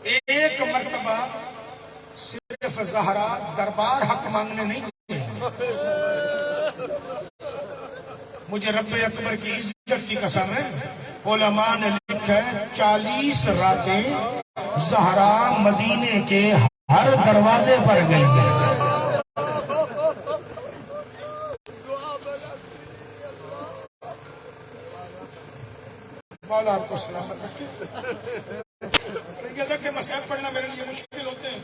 [SPEAKER 1] ایک مرتبہ صرف زہرا دربار حق مانگنے نہیں گئے. مجھے رب اکبر کی عزت کی قسم ہے, علماء نے لکھا ہے 40 راتیں زہرا مدینے کے ہر دروازے پر گئی ہے. مولا آپ کو سلامت رکھے. کہتا کہ مسائل پڑھنا میرے لیے مشکل ہوتے ہیں,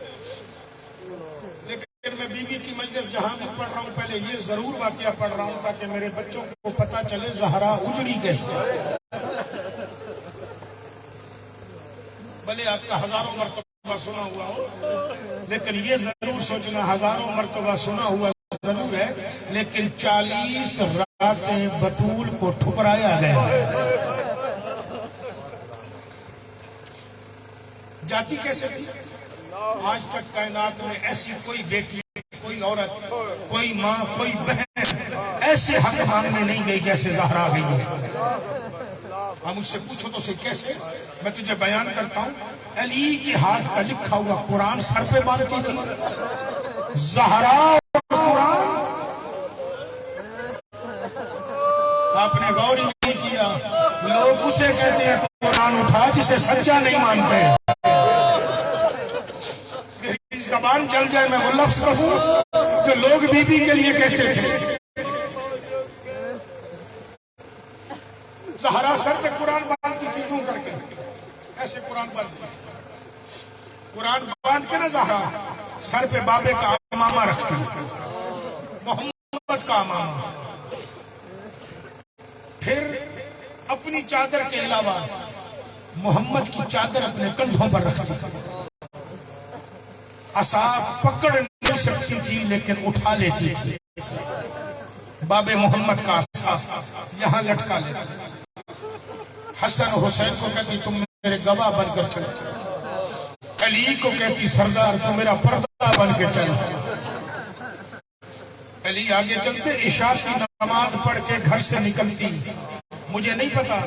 [SPEAKER 1] لیکن میں بیوی کی مجلس جہاں بھی پڑھ رہا ہوں پہلے یہ ضرور واقعہ پڑھ رہا ہوں تاکہ میرے بچوں کو پتا چلے زہرا اجڑی کیسے. بھلے آپ کا ہزاروں مرتبہ سنا ہوا ہو, لیکن یہ ضرور سوچنا ہزاروں مرتبہ سنا ہوا ضرور ہے, لیکن 40 راتیں بطول کو ٹھکرایا گیا. جاتی کیسے تھی؟ آج تک کائنات میں ایسی کوئی بیٹی, کوئی عورت, کوئی ماں, کوئی بہن ایسے حق مانگنے نہیں گئی جیسے زہرا گئی ہے. ہم مجھ سے پوچھو تو سے کیسے, میں تجھے بیان کرتا ہوں. علی کے ہاتھ کا لکھا ہوا قرآن سر پہ باندھتی تھی. زہرا اور قرآن آپ نے غور ہی نہیں کیا. لوگ اسے کہتے ہیں قرآن اٹھا جسے سچا نہیں مانتے. زبان چل جائے میں وہ لفظ کہوں جو لوگ بی بی کے لیے کہتے تھے. زہرا سر پہ قرآن باندھتی تھی یوں کر کے, ایسے قرآن باندھتی تھی. قرآن باندھ کے نا زہرا سر پہ بابے کا امامہ رکھتی, محمد کا امامہ. پھر اپنی چادر کے علاوہ محمد کی چادر اپنے کندھوں پر رکھتی. عصا پکڑ نہیں سکتی تھی لیکن اٹھا لیتی تھی. باب محمد کا عصا یہاں لٹکا لیتی. حسن حسین کو کہتی تم میرے گواہ بن کر چلے. علی کو کہتی سردار تو میرا پردہ بن کے چل. علی آگے چلتے عشاء کی نماز پڑھ کے گھر سے نکلتی. مجھے نہیں پتا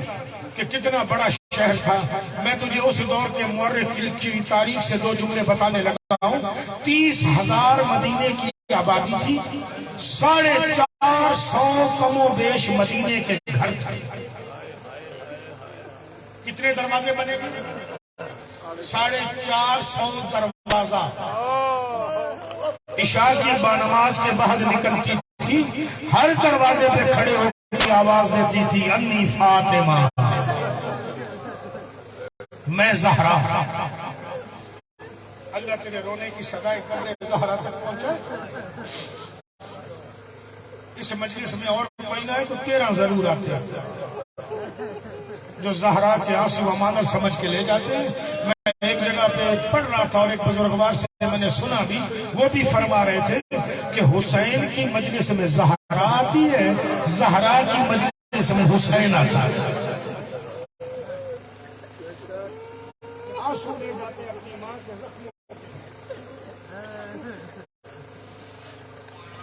[SPEAKER 1] کہ کتنا بڑا شہر تھا. میں تجھے اس دور کے مورخ کی لکھی ہوئی تاریخ سے 2 جملے بتانے لگا ہوں. 30,000 مدینے کی آبادی تھی. 450 کم و بیش مدینے کے گھر تھے. کتنے دروازے بنے گئے؟ 450 دروازہ. عشاء کی بانماز کے بعد نکلتی تھی, ہر دروازے پہ کھڑے ہو کے آواز دیتی تھی انی فاطمہ, میں زہرا. اللہ تیرے رونے کی صدائے قبر زہرا تک پہنچا. اس مجلس میں اور کوئی نہ ہے تو 13 ضرور آتے ہیں جو زہرا کے آنسو امانت سمجھ کے لے جاتے ہیں. میں ایک جگہ پہ پڑھ رہا تھا اور ایک بزرگوار سے میں نے سنا بھی, وہ بھی فرما رہے تھے کہ حسین کی مجلس میں زہرا آتی ہے, زہرا کی مجلس میں حسین آتا ہے. آنسو لے جاتے اپنی ماں کے زخم.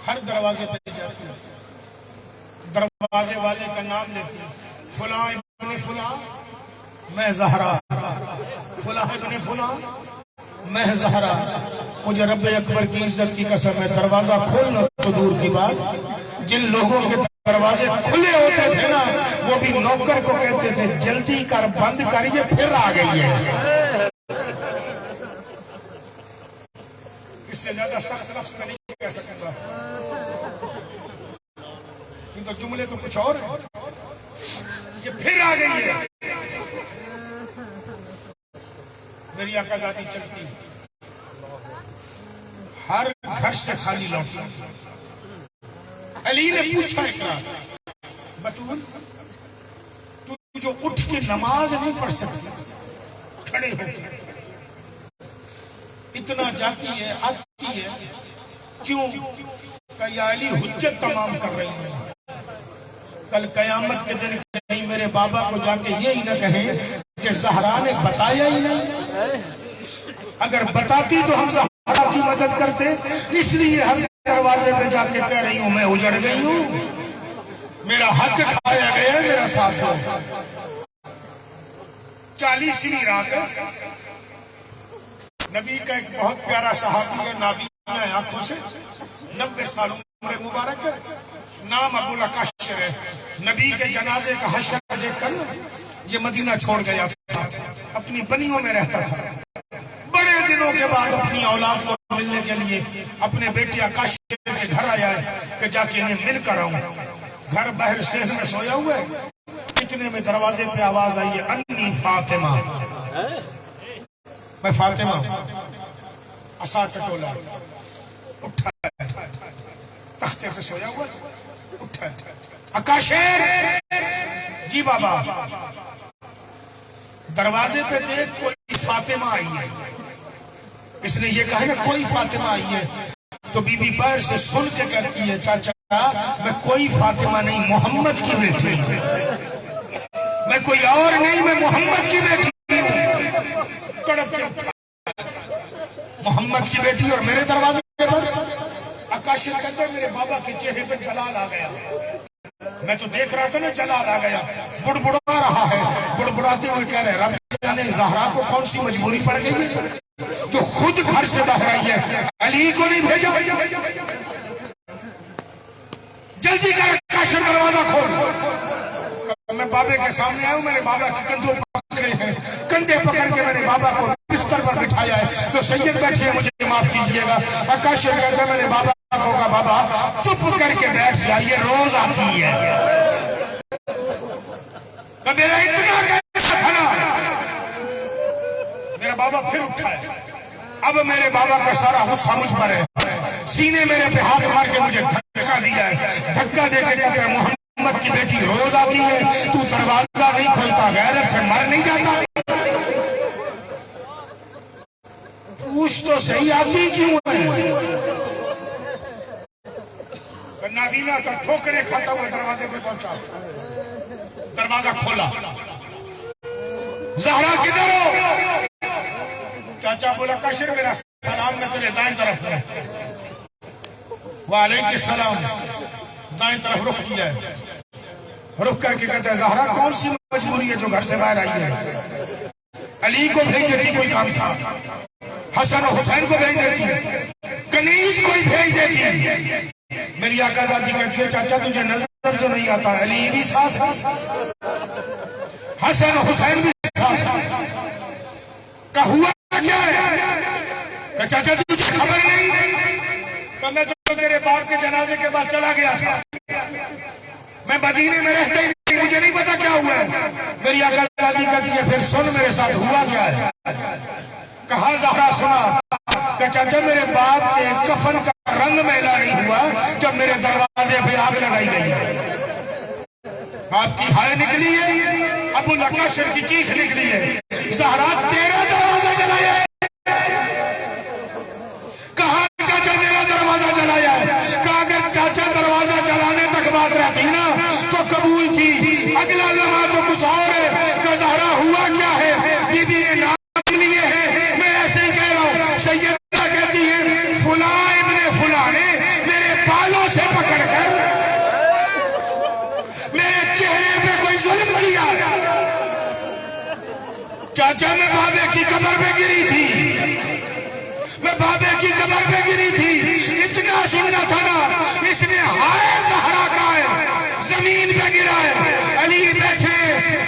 [SPEAKER 1] ہر دروازے پہ جاتی ہے, دروازے والے کا نام لیتی ہے. فلاں ابن فلاں میں زہرا, فلاں ابن فلاں میں زہرا. مجھے رب اکبر کی عزت کی قسم ہے دروازہ کھولنا تو دور کی بات، جن لوگوں کے دروازے کھلے ہوتے تھے نا وہ بھی نوکر کو کہتے تھے جلدی کر بند کر یہ پھر آ گئی ہے۔ اس سے زیادہ سخت لفظ میں نہیں کہہ سکتا، تو جملے تو کچھ اور ہیں، یہ پھر آ گئی ہے۔ میری آقا ذاتی چلتی ہر گھر سے خالی لوٹی۔ علی نے پوچھا اقرا بتول تو جو اٹھ کے نماز نہیں پڑھ سکتی کھڑے ہو کے اتنا جاتی ہے آتی ہے کیوں؟ کہ یا علی حجت تمام کر رہی ہیں، کل قیامت کے دن کہیں میرے بابا کو جا کے یہی نہ کہیں کہ زہرا نے بتایا ہی نہیں، اگر بتاتی تو ہم زہرا کی مدد کرتے، اس لیے ہر دروازے پہ جا کے کہہ رہی ہوں میں اجڑ گئی ہوں، میرا حق کھایا گیا، میرا ساتھ ہو۔ 40ویں رات نبی کا ایک بہت پیارا صحابی ہے، نابینا آنکھوں سے، 90 سال عمر مبارک ہے، نام ابو العکاشر ہے۔ نبی کے جنازے کا حشر دیکھ کر یہ مدینہ چھوڑ گیا تھا، اپنی بنیوں میں رہتا تھا۔ بڑے دنوں کے بعد اپنی اولاد کو ملنے کے لیے اپنے بیٹے عکاشر کے گھر آیا ہے کہ جا کے انہیں مل کر آؤں۔ گھر باہر صحن میں سویا ہوا ہے، اتنے میں دروازے پہ آواز آئی ہے انی فاطمہ، میں فاطمہ، عصا ٹٹولا، اٹھا تختے پہ سویا ہوا اٹھا، عکاشر جی بابا، دروازے پہ دیکھ کوئی فاطمہ آئی ہے۔ اس نے یہ کہا نا کوئی فاطمہ آئی ہے، تو بی بی باہر سے سن کے کہتی ہے چاچا میں کوئی فاطمہ نہیں، محمد کی بیٹی ہوں، میں کوئی اور نہیں، میں محمد کی بیٹی ہوں۔ تڑپ کے اٹھا، محمد کی بیٹی اور میرے دروازے پر؟ عکاشر کہتے ہیں میرے بابا کے چہرے پہ جلال آ گیا، میں تو دیکھ رہا تھا نا جلال آ گیا، بڑبڑا رہا ہے، بڑبڑاتے ہوئے کہہ رہے رب جانے زہرا کو کون سی مجبوری پڑ گئی جو خود گھر سے باہر آئی ہے، علی کو نہیں بھیجا؟ جلدی کر عکاشر دروازہ کھول۔ میں بابے کے سامنے آیا ہوں، میرے بابا کے کندھوں پکڑے ہیں، کندھے پکڑ کے میں نے بابا کو بستر پر بٹھایا ہے، تو سید بیٹھے ہیں مجھے معاف کیجئے گا۔ عکاشر کہتا ہے میں نے بابا کو کہا بابا چپ کر کے بیٹھ جائیے، روز آتی ہے۔ کہ میرا اتنا کہنا تھا نا، میرا بابا پھر اٹھا ہے، اب میرے بابا کا سارا غصہ مجھ پر ہے، سینے میرے پہ ہاتھ مار کے مجھے دھکا دیا ہے، دھکا دے کے کہتا ہے محمد کی بیٹی روز آتی ہے، تو دروازہ نہیں کھولتا، غیرت سے مر نہیں جاتا؟ پوچھ تو صحیح آتی کیوں ہے؟ نابینا تو ٹھوکریں کھاتا ہوا دروازے پہ پہنچا، دروازہ کھولا، زہرا کدھر ہو؟ چاچا بولا عکاشر میرا سلام، میں تیرے دائیں طرف ہے۔ وعلیکم السلام، دائیں طرف رخ کیا ہے، رخ کر کے کہتا ہے زہرا کون سی مجبوری ہے جو گھر سے باہر آئی ہے؟ علی کو بھیج دیتی کوئی کام تھا، حسن و حسین کو بھیج دیتی، کنیز کوئی بھیج دیتی۔ میری آقا ذاتی کہتی ہے چاچا تجھے نظر جو نہیں آتا علی بھی ساتھ، حسن و حسین بھی ساتھ، کہ ہوا کیا ہے؟ کہ چاچا تجھے خبر نہیں؟ کہ میں تو تیرے باپ کے جنازے کے بعد چلا گیا تھا، میں مدینے میں رہتا ہی نہیں، مجھے نہیں پتا کیا ہوا ہے۔ میری آقا ذاتی کہتی ہے پھر سن میرے ساتھ ہوا کیا ہے؟ کہا زہرا سنا کہ چاچا میرے باپ کے کفن کا رنگ میلا نہیں ہوا جب میرے دروازے پہ آگ لگائی گئی ہے، آپ کی ہائے نکلی ہے، ابو العکاشر کی چیخ نکلی ہے، زہرا تیرا دروازہ جلایا ہے؟ کہا چاچا میرا دروازہ جلایا ہے۔ کہا اگر چاچا دروازہ جلانے تک بات رہتی نا تو قبول تھی، اگلا لمحہ تو کچھ اور ہے کہ زہرا ہوا کیا ہے؟ بی بی نے نام لیے ہیں، میں ایسے ہی کہہ رہا ہوں، سیدہ کہتی ہے فلاں ابن فلاں نے میرے بالوں سے پکڑ کر میرے چہرے پہ کوئی ظلم کیا ہے۔ چاچا میں بابے کی قبر پہ گری تھی، میں بابے کی قبر میں گری تھی، اتنا سننا تھا نا، اس نے ہائے زہرا کا ہے زمین پہ گرا ہے، علی بیٹھے،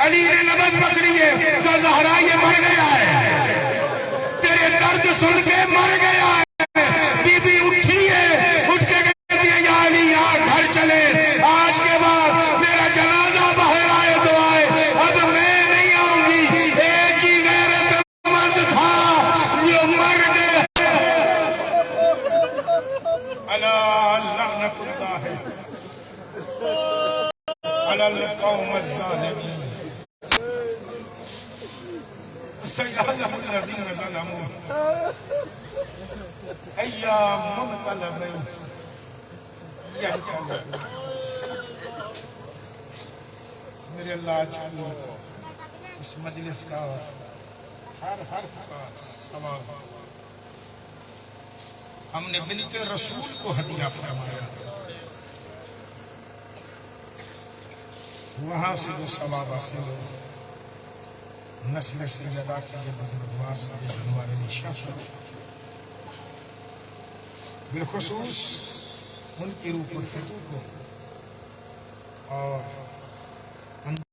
[SPEAKER 1] علی نے نبض پکڑی ہے تو زہرا یہ مر گیا ہے، تیرے درد سن کے مر گیا ہے، بی بی اٹھی ہے، اٹھ کے کہتی ہے یا علی یہاں گھر چلے، آج کے بعد میرا جنازہ باہر آئے تو آئے، اب میں نہیں آؤں گی، ایک ہی غیرت مند تھا جو مر گیا۔ الا لعنت اللہ علی القوم الظالمین سیعلم الذین ظلموا ایام منقلب ینقلب۔ میرے اللہ جل اس مجلس کا ہر حرف کا ثواب ہم نے بنت رسول کو ہدیہ فرمایا، وہاں سے جو ثواب حاصل ہو نسل سیدہ کے یہ بزرگوار سے ہمارے نشاں سے بالخصوص ان کی روح پر فتو کو اور